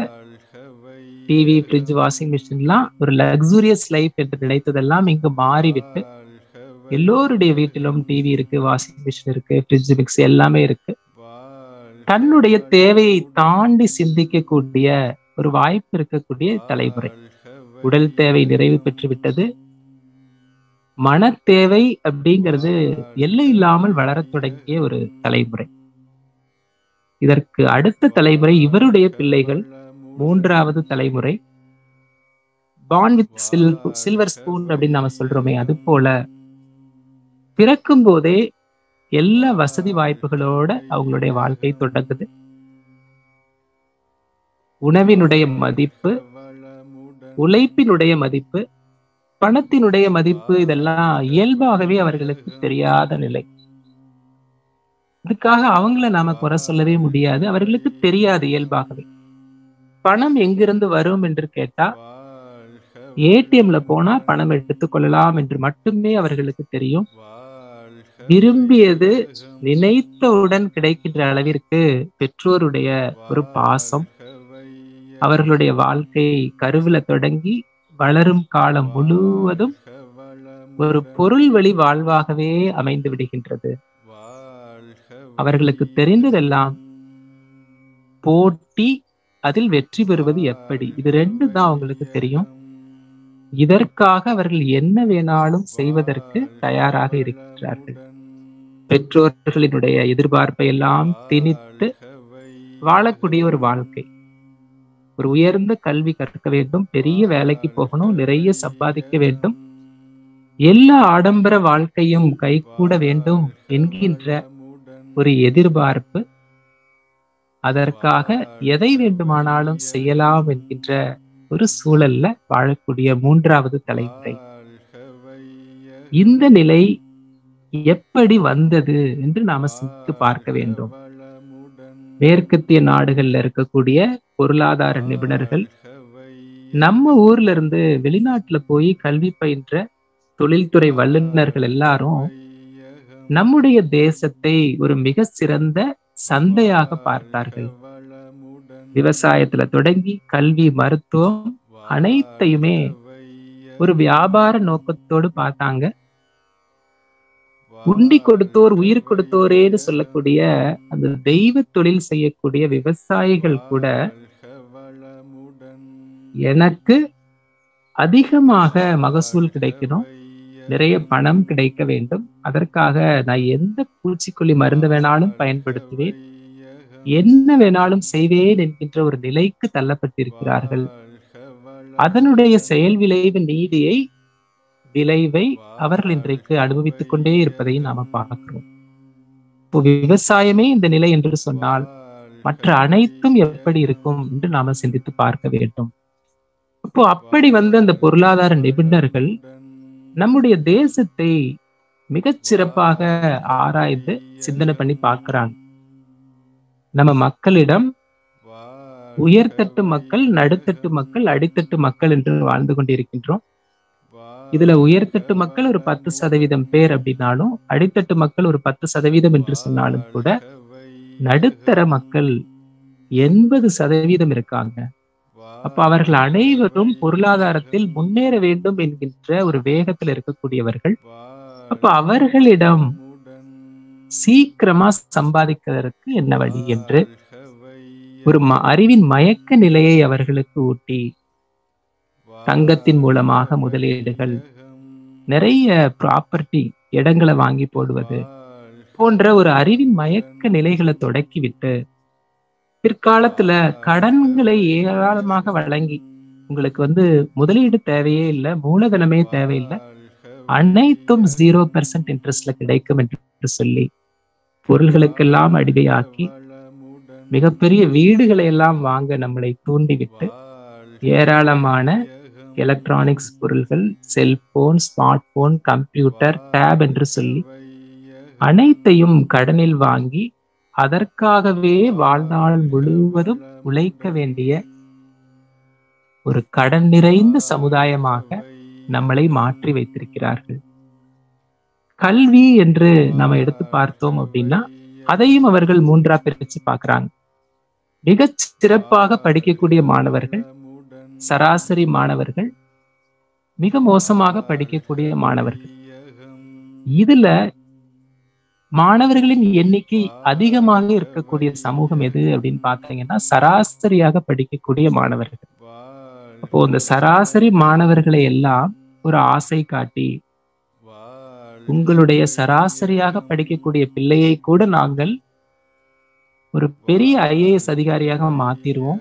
Speaker 1: டிவி, ஃப்ரிட்ஜ், வாஷிங் மிஷின்லாம் ஒரு லக்ஸூரியஸ் லைஃப் என்று நினைத்ததெல்லாம் இங்கு மாறிவிட்டு எல்லோருடைய வீட்டிலும் டிவி இருக்கு, வாஷிங் மிஷின் இருக்கு, ஃப்ரிட்ஜ், மிக்ஸி எல்லாமே இருக்கு. தன்னுடைய தேவையை தாண்டி சிந்திக்கக்கூடிய ஒரு வாய்ப்பு இருக்கக்கூடிய தலைமுறை. உடல் தேவை நிறைவு பெற்று விட்டது. மன தேவை அப்படிங்கிறது எல்லை இல்லாமல் வளரத் தொடங்கிய ஒரு தலைமுறை. இதற்கு அடுத்த தலைமுறை இவருடைய பிள்ளைகள், 3வது தலைமுறை. பார்ன் வித் சில்வர் ஸ்பூன் அப்படின்னு நாம சொல்றோமே, அது போல பிறக்கும் போதே எல்லா வசதி வாய்ப்புகளோட அவங்களுடைய வாழ்க்கை தொடங்குது. உணவினுடைய மதிப்பு, உழைப்பினுடைய மதிப்பு, பணத்தினுடைய மதிப்பு, இதெல்லாம் இயல்பாகவே அவர்களுக்கு தெரியாத நிலை. இதுக்காக அவங்கள நாம குறை சொல்லவே முடியாது. அவர்களுக்கு தெரியாது இயல்பாகவே. பணம் எங்கிருந்து வரும் என்று கேட்டா, ஏடிஎம்ல போனா பணம் எடுத்துக்கொள்ளலாம் என்று மட்டுமே அவர்களுக்கு தெரியும். விரும்பியது நினைத்தவுடன் கிடைக்கின்ற அளவிற்கு பெற்றோருடைய ஒரு பாசம், அவர்களுடைய வாழ்க்கை கருவில தொடங்கி வளரும் காலம் முழுவதும் ஒரு பொருள் வழி வாழ்வாகவே அமைந்து விடுகின்றது. அவர்களுக்கு தெரிந்ததெல்லாம் போட்டி, அதில் வெற்றி பெறுவது எப்படி, இது ரெண்டு தான் அவங்களுக்கு தெரியும். இதற்காக அவர்கள் என்ன வேணாலும் செய்வதற்கு தயாராக இருக்கிறார்கள். பெற்றோர்களினுடைய எதிர்பார்ப்பை எல்லாம் திணித்து வாழக்கூடிய ஒரு வாழ்க்கை. ஒரு உயர்ந்த கல்வி கற்க வேண்டும், பெரிய வேலைக்கு போகணும், நிறைய சம்பாதிக்க வேண்டும், எல்லா ஆடம்பர வாழ்க்கையும் கைகூட வேண்டும் என்கின்ற ஒரு எதிர்பார்ப்பு. அதற்காக எதை வேண்டுமானாலும் செய்யலாம் என்கின்ற ஒரு சூழல்ல வாழக்கூடிய மூன்றாவது தலைமுறை. இந்த நிலை எப்படி வந்தது என்று நாம சிந்தித்து பார்க்க வேண்டும். மேற்கத்திய நாடுகள்ல இருக்கக்கூடிய பொருளாதார நிபுணர்கள் நம்ம ஊர்ல இருந்து வெளிநாட்டுல போய் கல்வி பயின்ற தொழில்துறை வல்லுநர்கள் எல்லாரும் நம்முடைய தேசத்தை ஒரு மிக சிறந்த சந்தையாக பார்த்தார்கள். விவசாயத்துல தொடங்கி கல்வி, மருத்துவம் அனைத்தையுமே ஒரு வியாபார நோக்கத்தோடு பார்த்தாங்க. உண்டி கொடுத்தோர் உயிர் கொடுத்தோரேன்னு சொல்லக்கூடிய அந்த தெய்வ தொழில் செய்யக்கூடிய விவசாயிகள் கூட எனக்கு அதிகமாக மகசூல் கிடைக்கணும், நிறைய பணம் கிடைக்க வேண்டும், அதற்காக நான் எந்த பூச்சிக்கொல்லி மருந்து வேணாலும் பயன்படுத்துவேன், என்ன வேணாலும் செய்வேன் என்கின்ற ஒரு நிலைக்கு தள்ளப்பட்டிருக்கிறார்கள். அதனுடைய செயல் விளைவை அவர்கள் இன்றைக்கு அனுபவித்துக் கொண்டே இருப்பதை நாம பார்க்கிறோம். இப்போ விவசாயமே இந்த நிலை என்று சொன்னால் மற்ற அனைத்தும் எப்படி இருக்கும் என்று நாம சிந்தித்து பார்க்க வேண்டும். அப்போ அப்படி வந்த அந்த பொருளாதார நிபுணர்கள் நம்முடைய தேசத்தை மிகச் சிறப்பாக ஆராய்ந்து சிந்தனை பண்ணி பார்க்கிறாங்க. நம்ம மக்களிடம் உயர்தட்டு மக்கள், நடுத்தட்டு மக்கள், அடித்தட்டு மக்கள் என்று வாழ்ந்து கொண்டிருக்கின்றோம். இதுல உயர்தட்டு மக்கள் ஒரு 10% பேர் அப்படின்னாலும், அடித்தட்டு மக்கள் ஒரு 10% என்று சொன்னாலும் கூட நடுத்தர மக்கள் 80% இருக்காங்க. அப்ப அவர்கள் அனைவரும் பொருளாதாரத்தில் முன்னேற வேண்டும் என்கின்ற ஒரு வேகத்தில் இருக்கக்கூடியவர்கள். அப்ப அவர்களிடம் சீக்கிரமா சம்பாதிக்கிறதற்கு என்ன வழி என்று ஒரு அறிவின் மயக்க நிலையை அவர்களுக்கு ஊட்டி, தங்கத்தின் மூலமாக முதலீடுகள், நிறைய ப்ராப்பர்ட்டி இடங்களை வாங்கி போடுவது போன்ற ஒரு அறிவின் மயக்க நிலைகளை தொடக்கிவிட்டு, பிற்காலத்துல கடன்களை ஏராளமாக வழங்கி, உங்களுக்கு முதலீடு தேவையே இல்லை, மூலதனமே தேவையில்லை, அனைத்தும் 0% இன்ட்ரெஸ்ட்ல கிடைக்கும் என்று சொல்லி பொருள்களுக்கெல்லாம் அடிமையாக்கி மிகப்பெரிய வீடுகளை எல்லாம் வாங்க நம்மளை தூண்டிவிட்டு, ஏராளமான எலக்ட்ரானிக்ஸ் பொருள்கள், cellphone, smart phone, computer, tab என்று சொல்லி அனைத்தையும் கடனில் வாங்கி அதற்காகவே வாழ்நாள் முழுவதும் உழைக்க வேண்டிய ஒரு கடன் நிறைந்த சமுதாயமாக நம்மளை மாற்றி வைத்திருக்கிறார்கள். கல்வி என்று நாம எடுத்து பார்த்தோம் அப்படின்னா அதையும் அவர்கள் மூன்றா பிரிச்சு பார்க்கிறாங்க. மிக சிறப்பாக படிக்கக்கூடிய மாணவர்கள், சராசரி மாணவர்கள், மிக மோசமாக படிக்கக்கூடிய மாணவர்கள். இதுல மாணவர்களின் எண்ணிக்கை அதிகமாக இருக்கக்கூடிய சமூகம் எது அப்படின்னு பார்த்தீங்கன்னா சராசரியாக படிக்கக்கூடிய மாணவர்கள். அப்போ இந்த சராசரி மாணவர்களை எல்லாம் ஒரு ஆசை காட்டி, உங்களுடைய சராசரியாக படிக்கக்கூடிய பிள்ளையை கூட நாங்கள் ஒரு பெரிய IAS அதிகாரியாக மாத்திடுவோம்,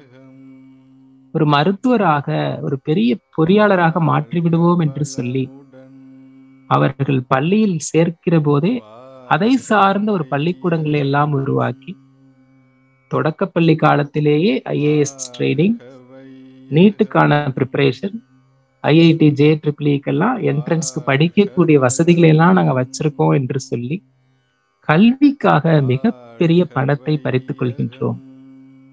Speaker 1: ஒரு மருத்துவராக, ஒரு பெரிய பொறியாளராக மாற்றிவிடுவோம் என்று சொல்லி அவர்கள் பள்ளியில் சேர்க்கிற போதே அதை சார்ந்த ஒரு பள்ளிக்கூடங்களை எல்லாம் உருவாக்கி, தொடக்கப்பள்ளி காலத்திலேயே IAS ட்ரைனிங், நீட்டுக்கான ப்ரிப்பரேஷன், IIT JEEEக்கெல்லாம் என்ட்ரன்ஸ்க்கு படிக்கக்கூடிய வசதிகளை எல்லாம் நாங்க வச்சிருக்கோம் என்று சொல்லி கல்விக்காக மிகப்பெரிய பணத்தை பறித்துக் கொள்கின்றோம்.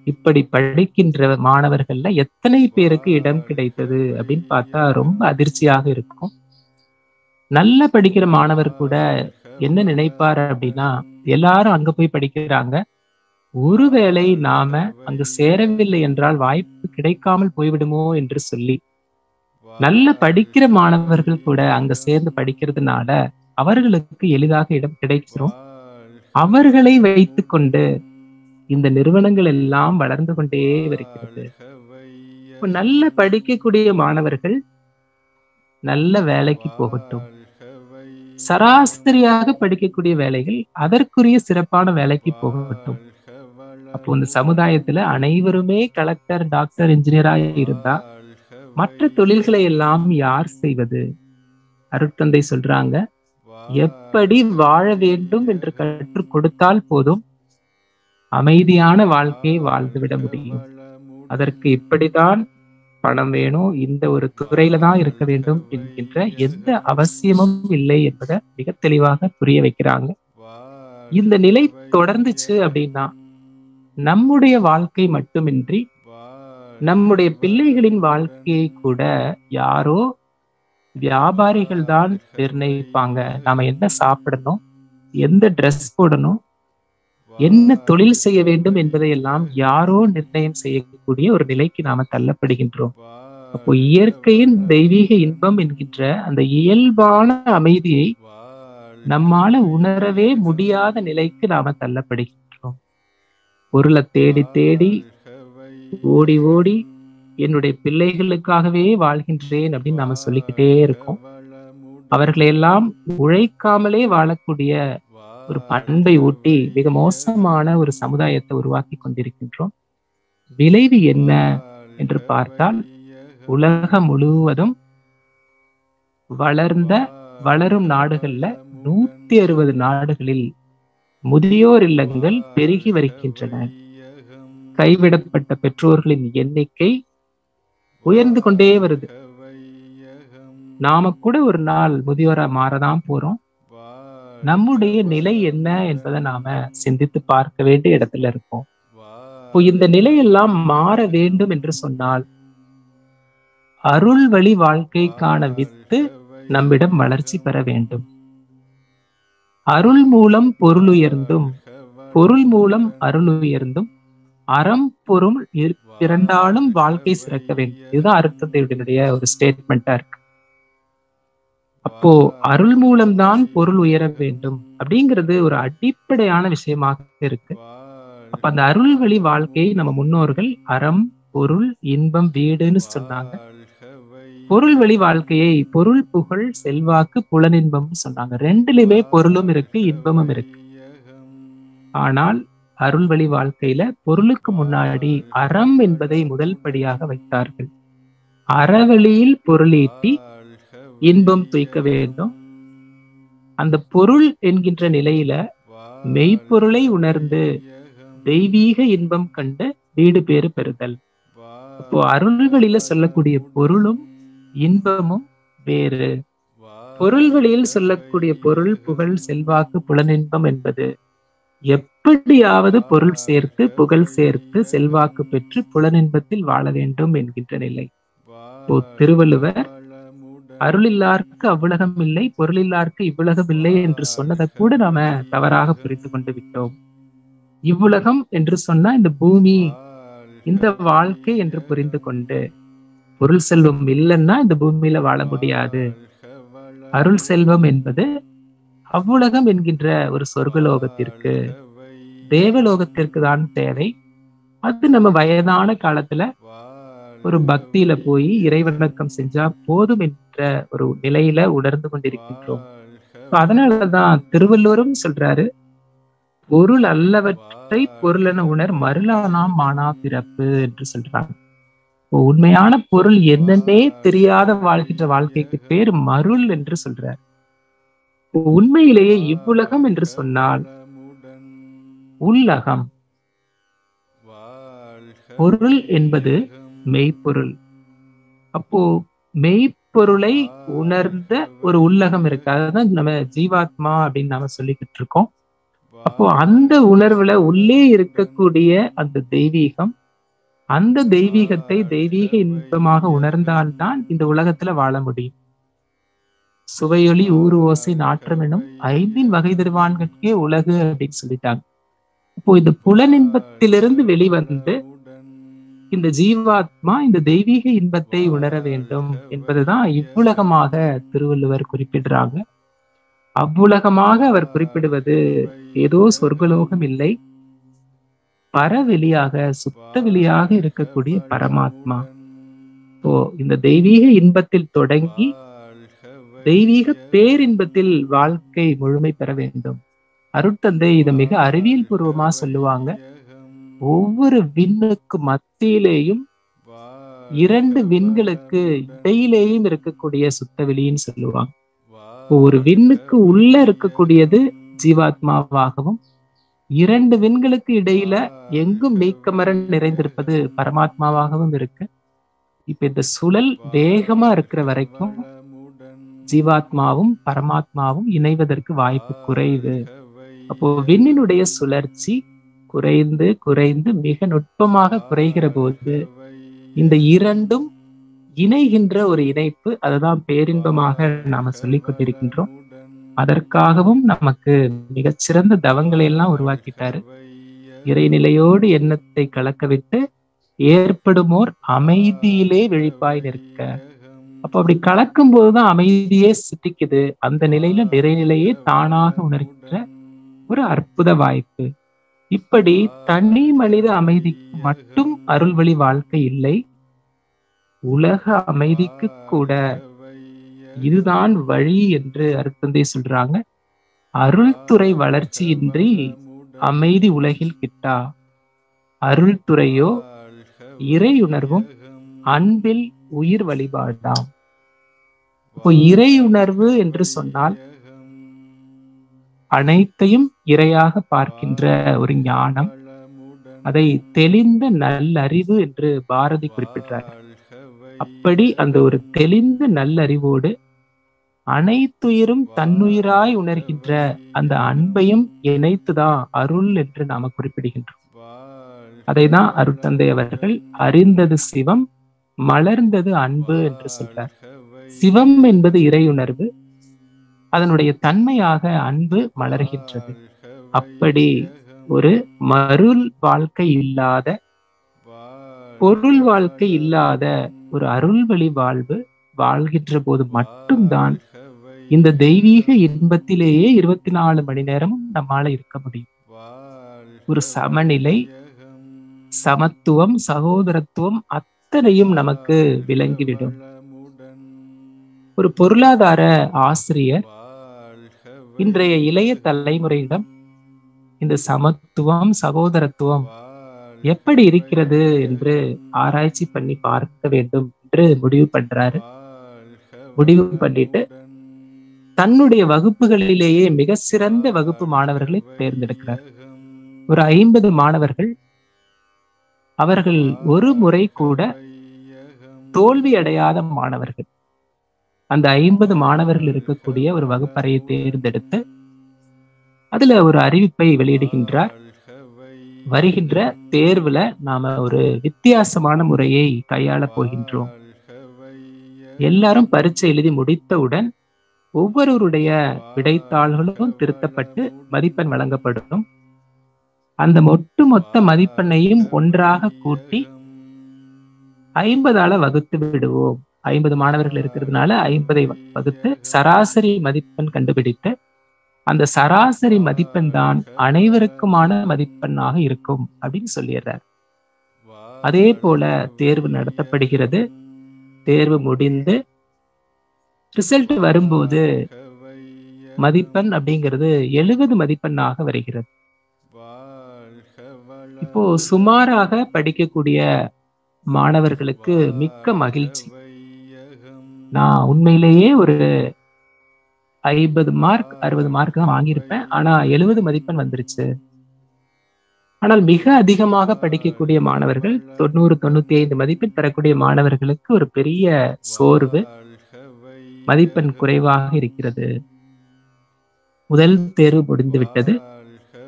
Speaker 1: இப்படி படிக்கின்ற மாணவர்கள்ல எத்தனை பேருக்கு இடம் கிடைத்தது அப்படின்னு பார்த்தா ரொம்ப அதிர்ச்சியாக இருக்கும். நல்ல படிக்கிற மாணவர் கூட என்ன நினைப்பாரு அப்படின்னா, எல்லாரும் அங்க போய் படிக்கிறாங்க, ஒருவேளை நாம அங்கு சேரவில்லை என்றால் வாய்ப்பு கிடைக்காமல் போய்விடுமோ என்று சொல்லி நல்ல படிக்கிற மாணவர்கள் கூட அங்க சேர்ந்து படிக்கிறதுனால அவர்களுக்கு எளிதாக இடம் கிடைக்கிறோம். அவர்களை வைத்துக் கொண்டு இந்த நிறுவனங்கள் எல்லாம் வளர்ந்து கொண்டே வருகிறது. இப்ப நல்ல படிக்கக்கூடிய மாணவர்கள் நல்ல வேலைக்கு போகட்டும், சராசரியாக படிக்கக்கூடிய வேலைகள் அதற்குரிய சிறப்பான வேலைக்கு போகட்டும். அப்போ இந்த சமுதாயத்துல அனைவருமே கலெக்டர், டாக்டர், இன்ஜினியரா இருந்தா மற்ற தொழில்களை எல்லாம் யார் செய்வது? அருட்தந்தை சொல்றாங்க, எப்படி வாழ வேண்டும் என்று கற்றுக் கொடுத்தால் போதும் அமைதியான வாழ்க்கையை வாழ்ந்துவிட முடியும். அதற்கு இப்படித்தான் பணம் வேணும், இந்த ஒரு துறையில தான் இருக்க வேண்டும் என்கின்ற எந்த அவசியமும் இல்லை என்பதை மிக தெளிவாக புரிய வைக்கிறாங்க. இந்த நிலை தொடர்ந்துச்சு அப்படின்னா நம்முடைய வாழ்க்கை மட்டுமின்றி நம்முடைய பிள்ளைகளின் வாழ்க்கையை கூட யாரோ வியாபாரிகள் தான் நிர்ணயிப்பாங்க. நாம என்ன சாப்பிடணும், எந்த ட்ரெஸ் போடணும், என்ன தொழில் செய்ய வேண்டும் என்பதை எல்லாம் யாரோ நிர்ணயம் செய்யக்கூடிய ஒரு நிலைக்கு நாம தள்ளப்படுகின்றோம். அப்போ இயற்கையின் தெய்வீக இன்பம் என்கின்ற அந்த இயல்பான அமைதியை நம்மால உணரவே முடியாத நிலைக்கு நாம தள்ளப்படுகின்றோம். பொருளை தேடி தேடி ஓடி ஓடி என்னுடைய பிள்ளைகளுக்காகவே வாழ்கின்றேன் அப்படின்னு நாம சொல்லிக்கிட்டே இருக்கோம். அவர்களை எல்லாம் உழைக்காமலே வாழக்கூடிய ஒரு பண்பை ஊட்டி மிக மோசமான ஒரு சமுதாயத்தை உருவாக்கி கொண்டிருக்கின்றோம். விளைவு என்ன என்று பார்த்தால் உலகம் முழுவதும் வளரும் நாடுகள்ல 160 நாடுகளில் முதியோர் இல்லங்கள் பெருகி வருகின்றன. கைவிடப்பட்ட பெற்றோர்களின் எண்ணிக்கை உயர்ந்து கொண்டே வருது. நாம கூட ஒரு நாள் முதியோரா மாறதான் போறோம். நம்முடைய நிலை என்ன என்பதை நாம சிந்தித்து பார்க்க வேண்டிய இடத்துல இருக்கோம். இப்போ இந்த நிலையெல்லாம் மாற வேண்டும் என்று சொன்னால் அருள் வழி வாழ்க்கைக்கான வித்து நம்மிடம் வளர்ச்சி பெற வேண்டும். அருள் மூலம் பொருள் உயர்ந்தும், பொருள் மூலம் அருள் உயர்ந்தும், அறம் பொருள் இரண்டாலும் வாழ்க்கை சிறக்க வேண்டும். இதுதான் அருட்தந்தையுடைய ஒரு ஸ்டேட்மெண்டா இருக்கு. அப்போ அருள் மூலம்தான் பொருள் உயர வேண்டும் அப்படிங்கிறது ஒரு அடிப்படையான விஷயமாக இருக்கு. அப்ப அந்த அருள் வழி வாழ்க்கையை நம்ம முன்னோர்கள் அறம், பொருள், இன்பம், வீடுன்னு சொன்னாங்க. பொருள் வழி வாழ்க்கையை பொருள், புகழ், செல்வாக்கு, புலனின்பம்னு சொன்னாங்க. ரெண்டுலயுமே பொருளும் இருக்கு, இன்பமும் இருக்கு. ஆனால் அருள் வழி வாழ்க்கையில பொருளுக்கு முன்னாடி அறம் என்பதை முதல் படியாக வைத்தார்கள். அறவழியில் பொருள் ஈட்டி இன்பம் துய்க்க வேண்டும். அந்த பொருள் என்கின்ற நிலையில மெய்ப்பொருளை உணர்ந்து தெய்வீக இன்பம் கண்டு வீடு பேறு பெறுதல். அப்போ அருள்களில சொல்லக்கூடிய பொருளும் இன்பமும் வேறு. பொருள் வழியில் சொல்லக்கூடிய பொருள், புகழ், செல்வாக்கு, புலனின்பம் என்பது எப்படியாவது பொருள் சேர்த்து, புகழ் சேர்த்து, செல்வாக்கு பெற்று புலனின்பத்தில் வாழ வேண்டும் என்கின்ற நிலை. இப்போ திருவள்ளுவர் அருளில்லார்க்கு அவ்வுலகம் இல்லை, பொருளில்லார்க்கு இவ்வுலகம் இல்லை என்று சொன்னதை கூட நாம தவறாக புரிந்து கொண்டு விட்டோம். இவ்வுலகம் என்று சொன்னா இந்த பூமி, இந்த வாழ்க்கை என்று புரிந்து கொண்டு பொருள் செல்வம் இல்லைன்னா இந்த பூமியில வாழ முடியாது. அருள் செல்வம் என்பது அவ்வுலகம் என்கின்ற ஒரு சொர்க்கலோகத்திற்கு, தேவலோகத்திற்கு தான் தேவை. அது நம்ம வயதான காலத்துல ஒரு பக்தியில போய் இறைவணக்கம் செஞ்சா போதும் என்ற ஒரு நிலையில உணர்ந்து கொண்டிருக்கின்றோம். அதனாலதான் திருவள்ளுவரும் சொல்றாரு, பொருள் அல்லவற்றை பொருளென உணர் மருளானாம் மானா பிறப்பு என்று சொல்றாங்க. உண்மையான பொருள் என்னன்னே தெரியாத வாழ்கின்ற வாழ்க்கைக்கு பேர் மருள் என்று சொல்றார். உண்மையிலேயே இவ்வுலகம் என்று சொன்னால் உள்ளகம். பொருள் என்பது மெய்ப்பொருள். அப்போ மெய்ப்பொருளை உணர்ந்த ஒரு உள்ளகம் இருக்கு. அதுதான் நம்ம ஜீவாத்மா அப்படின்னு நாம சொல்லிக்கிட்டு இருக்கோம். அப்போ அந்த உணர்வுல உள்ளே இருக்கக்கூடிய அந்த தெய்வீகம், அந்த தெய்வீகத்தை தெய்வீக இன்பமாக உணர்ந்தால்தான் இந்த உலகத்துல வாழ முடியும். சுவையொலி ஊறு ஓசை நாற்றம் எனும் 5 வகை திருவான்கட்கே உலகு அப்படின்னு சொல்லிட்டாங்க. இப்போ இந்த புலனின்பத்திலிருந்து வெளிவந்து இந்த ஜீவாத்மா இந்த தெய்வீக இன்பத்தை உணர வேண்டும் என்பதுதான் இவ்வுலகமாக திருவள்ளுவர் குறிப்பிடுறாங்க. அவ்வுலகமாக அவர் குறிப்பிடுவது ஏதோ சொர்க்கலோகம் இல்லை, பரவெளியாக சுத்த வெளியாக இருக்கக்கூடிய பரமாத்மா. இப்போ இந்த தெய்வீக இன்பத்தில் தொடங்கி தெய்வீக பேரின்பத்தில் வாழ்க்கை முழுமை பெற வேண்டும். அருட்தந்தை இதை மிக அறிவியல் பூர்வமா சொல்லுவாங்க. ஒவ்வொரு விண்ணுக்கு மத்தியிலேயும் 2 விண்களுக்கு இடையிலேயும் இருக்கக்கூடிய சுத்த வெளின்னு சொல்லுவாங்க. ஒரு விண்ணுக்கு உள்ள இருக்கக்கூடியது ஜீவாத்மாவாகவும், 2 விண்களுக்கு இடையில எங்கும் நீக்கமர நிறைந்திருப்பது பரமாத்மாவாகவும் இருக்கு. இப்ப இந்த சுழல் வேகமா இருக்கிற வரைக்கும் ஜீவாத்மாவும் பரமாத்மாவும் இணைவதற்கு வாய்ப்பு குறைவு. அப்போ விண்ணினுடைய சுழற்சி குறைந்து குறைந்து மிக நுட்பமாக குறைகிற போது இந்த 2ம் இணைகின்ற ஒரு இணைப்பு, அதுதான் பேரின்பமாக நாம சொல்லிக் கொண்டிருக்கின்றோம். அதற்காகவும் நமக்கு மிகச்சிறந்த தவங்களை எல்லாம் உருவாக்கிட்டாரு. இறைநிலையோடு எண்ணத்தை கலக்கவிட்டு ஏற்படுமோர் அமைதியிலே விழிப்பாய் நிற்க. அப்போ அப்படி கலக்கும் போதுதான் அமைதியே சித்திக்குது. அந்த நிலையில நிறைநிலையே தானாக உணர்கின்ற ஒரு அற்புத வாய்ப்பு. இப்படி தனி மனித அமைதிக்கு மட்டும் அருள்வழி வாழ்க்கை இல்லை, உலக அமைதிக்கு கூட இதுதான் வழி என்று அருட்தந்தை சொல்றாங்க. அருள்துறை வளர்ச்சியின்றி அமைதி உலகில் கிட்டா, அருள்துறையோ இறையுணர்வும் அன்பில் உயிர் வழிபாடாம். இப்போ இறையுணர்வு என்று சொன்னால் அனைத்தையும் இறையாக பார்க்கின்ற ஒரு ஞானம், அதை தெளிந்த நல்லறிவு என்று பாரதி குறிப்பிட்டார். அப்படி அந்த ஒரு தெளிந்த நல்லறிவோடு அனைத்துயிரும் தன்னுயிராய் உணர்கின்ற அந்த அன்பையும் இணைத்துதான் அருள் என்று நாம குறிப்பிடுகின்றோம். அதைதான் அருட்தந்தை அவர்கள் அறிந்தது சிவம், மலர்ந்தது அன்பு என்று சொல்றார். சிவம் என்பது இறையுணர்வு, அதனுடைய தன்மையாக அன்பு மலர்கின்றது. அப்படி ஒரு மருள் வாழ்க்கை இல்லாத, பொருள் வாழ்க்கை இல்லாத ஒரு அருள்வழி வாழ்வு வாழ்கின்ற போது மட்டும்தான் இந்த தெய்வீக இன்பத்திலேயே 24 மணி நேரமும் நம்மால இருக்க முடியும். ஒரு சமநிலை, சமத்துவம், சகோதரத்துவம் அத்தனையும் நமக்கு விளங்கிவிடும். ஒரு பொருளாதார ஆசிரியர் இன்றைய இளைய தலைமுறையிடம் இந்த சமத்துவம், சகோதரத்துவம் எப்படி இருக்கிறது என்று ஆராய்ச்சி பண்ணி பார்க்க வேண்டும் என்று முடிவு பண்றாரு. முடிவு பண்ணிட்டு தன்னுடைய வகுப்புகளிலேயே மிக சிறந்த வகுப்பு மாணவர்களை தேர்ந்தெடுக்கிறார். ஒரு 50 மாணவர்கள். அவர்கள் ஒரு முறை கூட தோல்வி அடையாத மாணவர்கள். அந்த 50 மாணவர்கள் இருக்கக்கூடிய ஒரு வகுப்பறையை தேர்ந்தெடுத்து அதுல ஒரு அறிவிப்பை வெளியிடுகின்றார். வருகின்ற தேர்வுல நாம ஒரு வித்தியாசமான முறையை கையாள போகின்றோம். எல்லாரும் பரீட்சை எழுதி முடித்தவுடன் ஒவ்வொருவருடைய விடைத்தாள்களும் திருத்தப்பட்டு மதிப்பெண் வழங்கப்படும். அந்த ஒட்டுமொத்த மதிப்பெண்ணையும் ஒன்றாக கூட்டி 50ஆல வகுத்து விடுவோம். 50 மாணவர்கள் இருக்கிறதுனால 50ஐ வகுத்து சராசரி மதிப்பெண் கண்டுபிடித்து அந்த சராசரி மதிப்பெண் தான் அனைவருக்குமான மதிப்பெண்ணாக இருக்கும் அப்படின்னு சொல்லிடுறார். அதே போல தேர்வு நடத்தப்படுகிறது. தேர்வு முடிந்து ரிசல்ட் வரும்போது மதிப்பெண் அப்படிங்கிறது 70 மதிப்பெண்ணாக வருகிறது. இப்போ சுமாராக படிக்கக்கூடிய மாணவர்களுக்கு மிக்க மகிழ்ச்சி. நான் உண்மையிலேயே ஒரு 50 மார்க் 60 மார்க் தான் வாங்கியிருப்பேன், ஆனா 70 மதிப்பெண் வந்துருச்சு. ஆனால் மிக அதிகமாக படிக்கக்கூடிய மாணவர்கள் 90-95 மதிப்பெண் பெறக்கூடிய மாணவர்களுக்கு ஒரு பெரிய சோர்வு, மதிப்பெண் குறைவாக இருக்கிறது. முதல் தேர்வு முடிந்து விட்டது,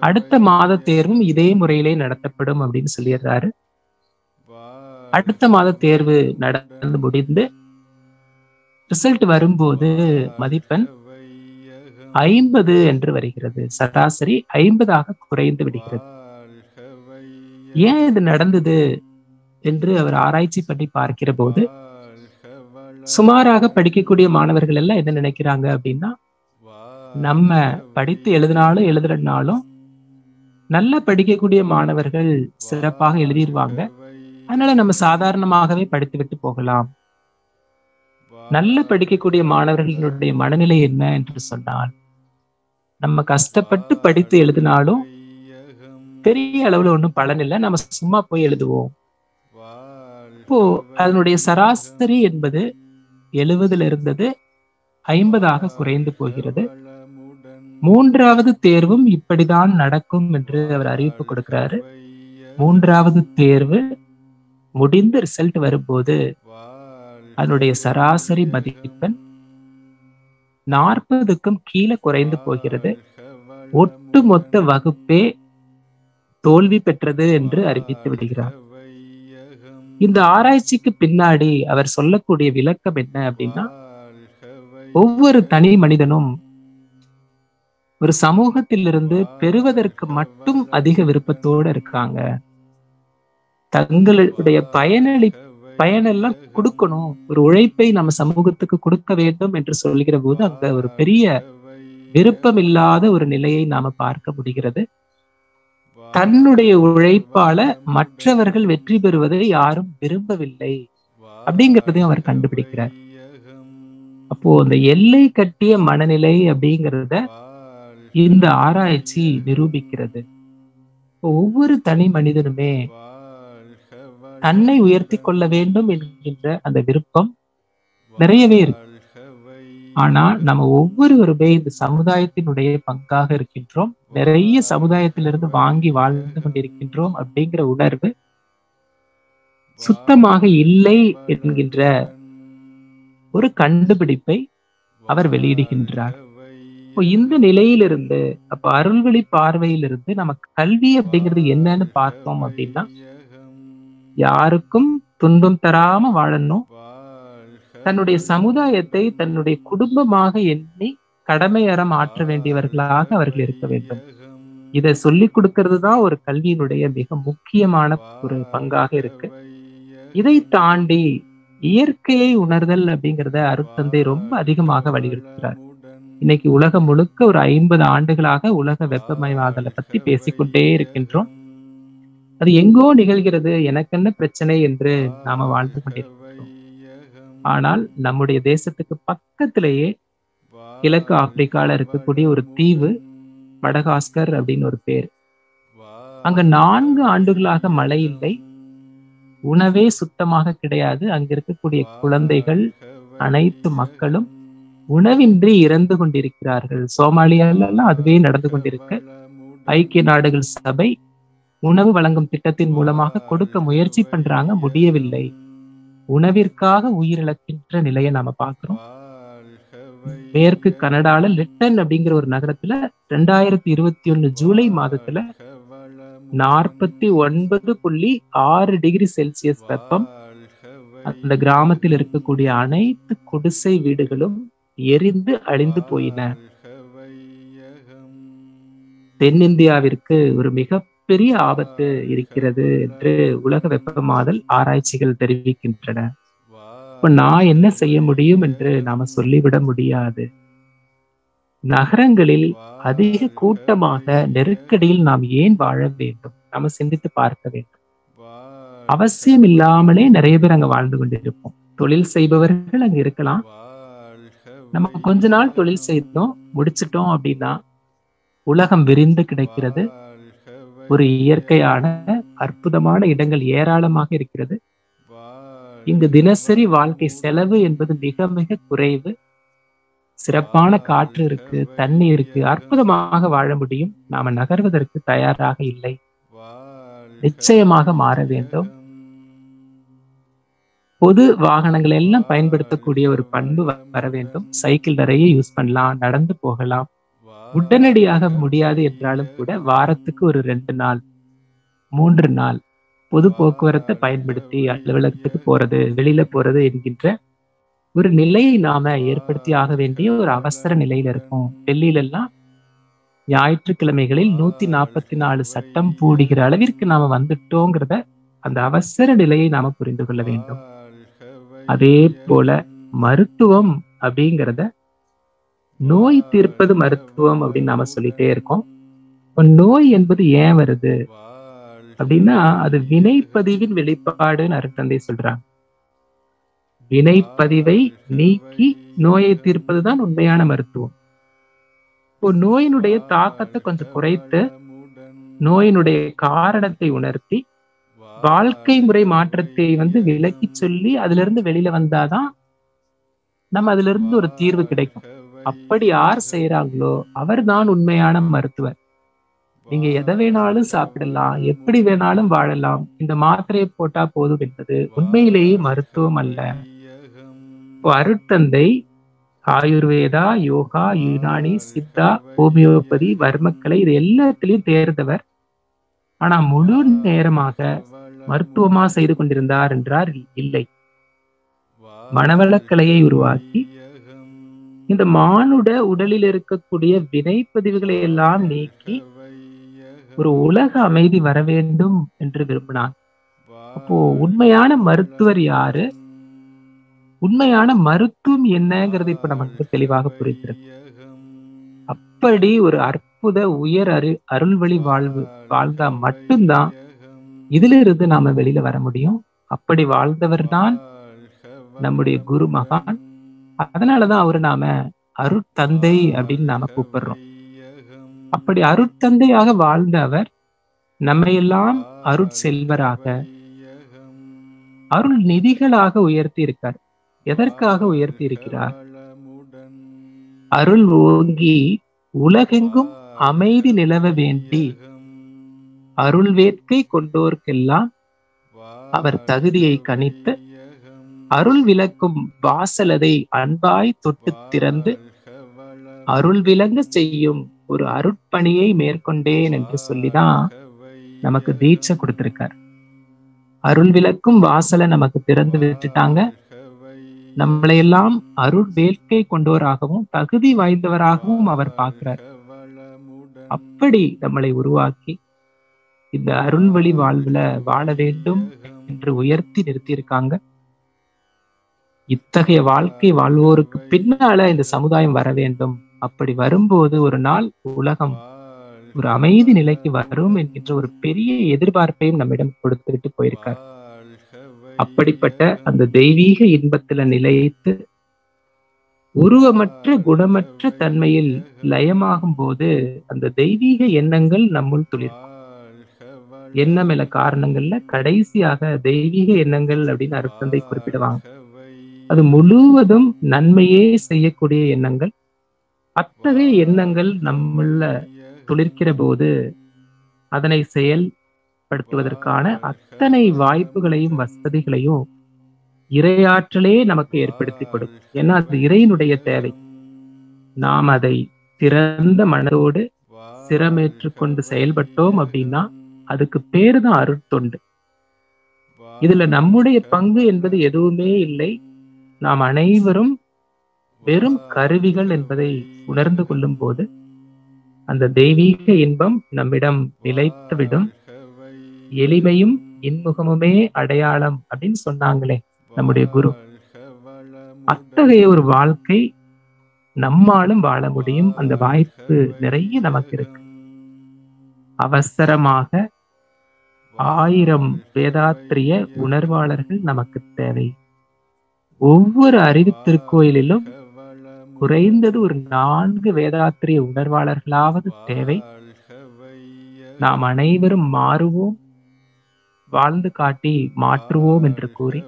Speaker 1: அடுத்த மாத தேர்வும் இதே முறையிலே நடத்தப்படும் அப்படின்னு சொல்லிடுறாரு. அடுத்த மாத தேர்வு நடந்து முடிந்து ரிசல்ட் வரும்போது மதிப்பெண் 50 என்று வருகிறது. சராசரி 50ஆக குறைந்து விடுகிறது. ஏன் இது நடந்தது என்று அவர் ஆராய்ச்சி பண்ணி பார்க்கிற போது, சுமாராக படிக்கக்கூடிய மாணவர்கள் எல்லாம் என்ன நினைக்கிறாங்க அப்படின்னா, நம்ம படித்து எழுதினாலும் எழுதுறனாலும் நல்லா படிக்கக்கூடிய மாணவர்கள் சிறப்பாக எழுதிடுவாங்க, அதனால நம்ம சாதாரணமாகவே படித்து விட்டு போகலாம். நல்ல படிக்கக்கூடிய மாணவர்களுடைய மனநிலை என்ன என்று சொன்னால், நம்ம கஷ்டப்பட்டு படித்து எழுதினாலும் பெரிய அளவுல ஒன்றும் பலன் இல்லை, நம்ம சும்மா போய் எழுதுவோம். இப்போ அதனுடைய சராசரி என்பது 70 இருந்தது 50ஆக குறைந்து போகிறது. மூன்றாவது தேர்வும் இப்படிதான் நடக்கும் என்று அவர் அறிவிப்பு கொடுக்கிறாரு. மூன்றாவது தேர்வு முடிந்து ரிசல்ட் வரும்போது அதனுடைய சராசரி மதிப்பெண் 40க்கும் கீழே குறைந்து போகிறது. ஒட்டுமொத்த வகுப்பே தோல்வி பெற்றது என்று அறிவித்து விடுகிறார். இந்த ஆராய்ச்சிக்கு பின்னாடி அவர் சொல்லக்கூடிய விளக்கம் என்ன அப்படின்னா, ஒவ்வொரு தனி மனிதனும் ஒரு சமூகத்திலிருந்து பெறுவதற்கு மட்டும் அதிக விருப்பத்தோடு இருக்காங்க. தங்களுடைய பயனெல்லாம் கொடுக்கணும், ஒரு உழைப்பை நம்ம சமூகத்துக்கு கொடுக்க வேண்டும் என்று சொல்கிற போது அங்க ஒரு பெரிய விருப்பம் இல்லாத ஒரு நிலையை நாம பார்க்க முடிகிறது. தன்னுடைய உழைப்பால மற்றவர்கள் வெற்றி பெறுவதை யாரும் விரும்பவில்லை அப்படிங்கிறதையும் அவர் கண்டுபிடிக்கிறார். அப்போ அந்த எல்லை கட்டிய மனநிலை அப்படிங்கிறத இந்த ஆராய்ச்சி நிரூபிக்கிறது. ஒவ்வொரு தனி மனிதனுமே தன்னை உயர்த்தி கொள்ள வேண்டும் என்கின்ற அந்த விருப்பம் நிறையவே இருக்கு. ஆனா நம்ம ஒவ்வொருவருமே இந்த சமுதாயத்தினுடைய பங்காக இருக்கின்றோம், நிறைய சமுதாயத்திலிருந்து வாங்கி வாழ்ந்து கொண்டிருக்கின்றோம் அப்படிங்கிற உணர்வு சுத்தமாக இல்லை என்கின்ற ஒரு கண்டுபிடிப்பை அவர் வெளியிடுகின்றார். இப்போ இந்த நிலையிலிருந்து, அப்ப அருள்வழி பார்வையிலிருந்து நமக்கு கல்வி அப்படிங்கிறது என்னன்னு பார்த்தோம் அப்படின்னா, யாருக்கும் துன்பம் தராம வாழணும், தன்னுடைய சமுதாயத்தை தன்னுடைய குடும்பமாக எண்ணி கடமையறம் ஆற்ற வேண்டியவர்களாக அவர்கள் இருக்க வேண்டும். இதை சொல்லிக் கொடுக்கிறது தான் ஒரு கல்வியினுடைய மிக முக்கியமான ஒரு பங்காக இருக்கு. இதை தாண்டி இயற்கையை உணர்தல் அப்படிங்கிறத அருட்தந்தை ரொம்ப அதிகமாக வலியுறுத்துகிறார். இன்னைக்கு உலகம் முழுக்க ஒரு 50 ஆண்டுகளாக உலக வெப்பமயமாதலை பத்தி பேசிக்கொண்டே இருக்கின்றோம். அது எங்கோ நிகழ்கிறது, எனக்கு என்ன பிரச்சனை என்று நாம வாழ்ந்து கொண்டிருக்கின்றோம். ஆனால் நம்முடைய தேசத்துக்கு பக்கத்திலேயே கிழக்கு ஆப்பிரிக்கால இருக்கக்கூடிய ஒரு தீவு மடகாஸ்கர் அப்படின்னு ஒரு பேர். அங்க 4 ஆண்டுகளாக மழை இல்லை, உணவே சுத்தமாக கிடையாது. அங்க இருக்கக்கூடிய குழந்தைகள் அனைத்து மக்களும் உணவின்றி இறந்து கொண்டிருக்கிறார்கள். சோமாலியாலாம் அதுவே நடந்து கொண்டிருக்கு. ஐக்கிய நாடுகள் சபை உணவு வழங்கும் திட்டத்தின் மூலமாக கொடுக்க முயற்சி பண்றாங்க, முடியவில்லை. உணவிற்காக உயிரிழக்கின்ற நிலையை நாம பார்க்கிறோம். மேற்கு கனடால லிட்டன் அப்படிங்கிற ஒரு நகரத்துல 2021 ஜூலை மாதத்துல 49.6 டிகிரி செல்சியஸ் வெப்பம். அந்த கிராமத்தில் இருக்கக்கூடிய அனைத்து குடிசை வீடுகளும் எரிந்து அழிந்து போயின. தென்னிந்தியாவிற்கு ஒரு மிகப்பெரிய ஆபத்து இருக்கிறது என்று உலக வெப்பமாதல் ஆராய்ச்சிகள் தெரிவிக்கின்றன. இப்ப நான் என்ன செய்ய முடியும் என்று நாம சொல்லிவிட முடியாது. நகரங்களில் அதிக கூட்டமாக நெருக்கடியில் நாம் ஏன் வாழ வேண்டும்? நாம சிந்தித்து பார்க்க வேண்டும். அவசியம் இல்லாமலே நிறைய பேர் அங்க வாழ்ந்து கொண்டிருப்போம். தொழில் செய்பவர்கள் அங்க இருக்கலாம். நம்ம கொஞ்ச நாள் தொழில் செய்தோம், முடிச்சிட்டோம் அப்படின்னா உலகம் விரிந்து கிடைக்கிறது. ஒரு இயற்கையான அற்புதமான இடங்கள் ஏராளமாக இருக்கிறது. இங்கு தினசரி வாழ்க்கை செலவு என்பது மிக மிக குறைவு. சிறப்பான காற்று இருக்கு, தண்ணி இருக்கு, அற்புதமாக வாழ முடியும். நாம நகர்வதற்கு தயாராக இல்லை. நிச்சயமாக மாற வேண்டும். பொது வாகனங்கள் எல்லாம் பயன்படுத்தக்கூடிய ஒரு பண்பு வர வேண்டும். சைக்கிள் நிறைய யூஸ் பண்ணலாம், நடந்து போகலாம். உடனடியாக முடியாது என்றாலும் கூட வாரத்துக்கு ஒரு 2 நாள் 3 நாள் பொது போக்குவரத்தை பயன்படுத்தி அலுவலகத்துக்கு போறது, வெளியில போறது என்கின்ற ஒரு நிலையை நாம ஏற்படுத்தி ஆக வேண்டிய ஒரு அவசர நிலையில இருக்கும். டெல்லியில எல்லாம் ஞாயிற்றுக்கிழமைகளில் 144 சட்டம் போடுகிற அளவிற்கு நாம வந்துட்டோங்கிறத, அந்த அவசர நிலையை நாம புரிந்து கொள்ள வேண்டும். அதே போல மருத்துவம் அப்படிங்கிறத, நோய் தீர்ப்பது மருத்துவம் அப்படின்னு நாம சொல்லிட்டே இருக்கோம். நோய் என்பது ஏன் வருது அப்படின்னா, அது வினைப்பதிவின் வெளிப்பாடுன்னு அருட்தந்தை சொல்றாங்க. வினைப்பதிவை நீக்கி நோயை தீர்ப்பதுதான் உண்மையான மருத்துவம். இப்போ நோயினுடைய தாக்கத்தை கொஞ்சம் குறைத்து, நோயினுடைய காரணத்தை உணர்த்தி, வாழ்க்கை முறை மாற்றத்தை விலக்கி சொல்லி அதுல இருந்து வெளியில வந்தாதான் நம்ம அதுல இருந்து ஒரு தீர்வு கிடைக்கும். அப்படி யார் செய்யறாங்களோ அவர் தான் உண்மையான மருத்துவர். நீங்க எதை வேணாலும் சாப்பிடலாம், எப்படி வேணாலும் வாழலாம், இந்த மாத்திரையை போட்டா போதும் என்பது உண்மையிலேயே மருத்துவம் அல்ல. இப்போ அருட்தந்தை ஆயுர்வேதா, யோகா, யுனானி, சித்தா, ஹோமியோபதி, வர்மக்கலை இது எல்லாத்திலையும் தேர்ந்தவர். ஆனா முழு நேரமாக மருத்துவமா செய்து கொண்டிருந்தார் என்றார் இல்லை. மனவளக்கலையை உருவாக்கி இந்த மானுட உடலில் இருக்கக்கூடிய வினைப்பதிவுகளை எல்லாம் நீக்கி ஒரு உலக அமைதி வர வேண்டும் என்று விரும்பினார். அப்போ உண்மையான மருத்துவர் யாரு, உண்மையான மருத்துவம் என்னங்கிறது இப்ப நமக்கு தெளிவாக புரிகிறது. அப்படி ஒரு அற்புத உயர் அருள்வழி வாழ்வு வாழ்ந்தா மட்டும்தான் இதுல இருந்து நாம வெளியில வர முடியும். அப்படி வாழ்ந்தவர் தான் நம்முடைய குரு மகான். அதனாலதான் அவரு நாம அருட்தந்தை அப்படின்னு நாம கூப்பிடுறோம். அப்படி அருட்தந்தையாக வாழ்ந்த அவர் நம்மையெல்லாம் அருட்செல்வராக, அருள் நிதிகளாக உயர்த்தி இருக்கார். எதற்காக உயர்த்தி இருக்கிறார்? அருள் ஓங்கி உலகெங்கும் அமைதி நிலவ வேண்டி அருள் வேட்கை கொண்டோர்க்கெல்லாம் அவர் தகுதியை கணித்து அருள் விளக்கும் வாசலதை அன்பாய் தொட்டு திறந்து அருள் விளங்க செய்யும் ஒரு அருட்பணியை மேற்கொண்டேன் என்று சொல்லிதான் நமக்கு தீட்சை கொடுத்திருக்கார். அருள் விளக்கும் வாசலை நமக்கு திறந்து விட்டுட்டாங்க. நம்மளையெல்லாம் அருள் வேட்கை கொண்டோராகவும் தகுதி வாய்ந்தவராகவும் அவர் பார்க்கிறார். அப்படி நம்மளை உருவாக்கி இந்த அருள்வழி வாழ்வுல வாழ வேண்டும் என்று உயர்த்தி நிறுத்தியிருக்காங்க. இத்தகைய வாழ்க்கை வாழ்வோருக்கு பின்னால இந்த சமுதாயம் வர வேண்டும். அப்படி வரும்போது ஒரு நாள் உலகம் ஒரு அமைதி நிலைக்கு வரும் என்கின்ற ஒரு பெரிய எதிர்பார்ப்பையும் நம்மிடம் கொடுத்துவிட்டு போயிருக்கார். அப்படிப்பட்ட அந்த தெய்வீக இன்பத்துல நிலைத்து உருவமற்ற குணமற்ற தன்மையில் லயமாகும் போது அந்த தெய்வீக எண்ணங்கள் நம்முள் துளிர்க்கும். எண்ணமில்ல காரணங்கள்ல கடைசியாக தெய்வீக எண்ணங்கள் அப்படின்னு அருட்தந்தை குறிப்பிடுவாங்க. அது முழுவதும் நன்மையே செய்யக்கூடிய எண்ணங்கள். அத்தகைய எண்ணங்கள் நம்மள துளிர்க்கிற போது அதனை செயல்படுத்துவதற்கான அத்தனை வாய்ப்புகளையும் வசதிகளையும் இறையாற்றலே நமக்கு ஏற்படுத்தி கொடுக்கும். ஏன்னா அது இறையினுடைய தேவை. நாம் அதை திறந்த மனதோடு சிரமேற்று கொண்டு செயல்பட்டோம் அப்படின்னா அதுக்கு பேரு தான் அருட்தொண்டு. இதுல நம்முடைய பங்கு என்பது எதுவுமே இல்லை. நாம் அனைவரும் வெறும் கருவிகள் என்பதை உணர்ந்து கொள்ளும் போது அந்த தெய்வீக இன்பம் நம்மிடம் நிலைத்துவிடும். எளிமையும் இன்முகமுமே அடையாளம் அப்படின்னு சொன்னாங்களே நம்முடைய குரு. அத்தகைய ஒரு வாழ்க்கை நம்மாலும் வாழ முடியும். அந்த வாய்ப்பு நிறைய நமக்கு இருக்கு. அவசரமாக 1000 வேதாத்திரிய உணர்வாளர்கள் நமக்கு தேவை. ஒவ்வொரு அறிவு திருக்கோயிலிலும் குறைந்தது ஒரு 4 வேதாத்திரிய உணர்வாளர்களாவது தேவை. நாம் அனைவரும் மாறுவோம், வாழ்ந்து காட்டி மாற்றுவோம் என்று கூறி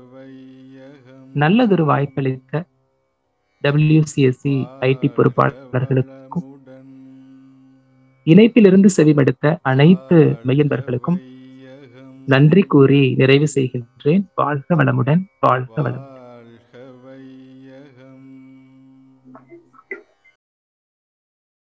Speaker 1: நல்லதொரு வாய்ப்பளித்த WCSC IT பொறுப்பாளர்களுக்கும் இணைப்பிலிருந்து செவிமடுத்த அனைத்து மெய்யன்பர்களுக்கும் நன்றி கூறி நிறைவு செய்கின்றேன். வாழ்க வளமுடன், வாழ்க வளமுடன்.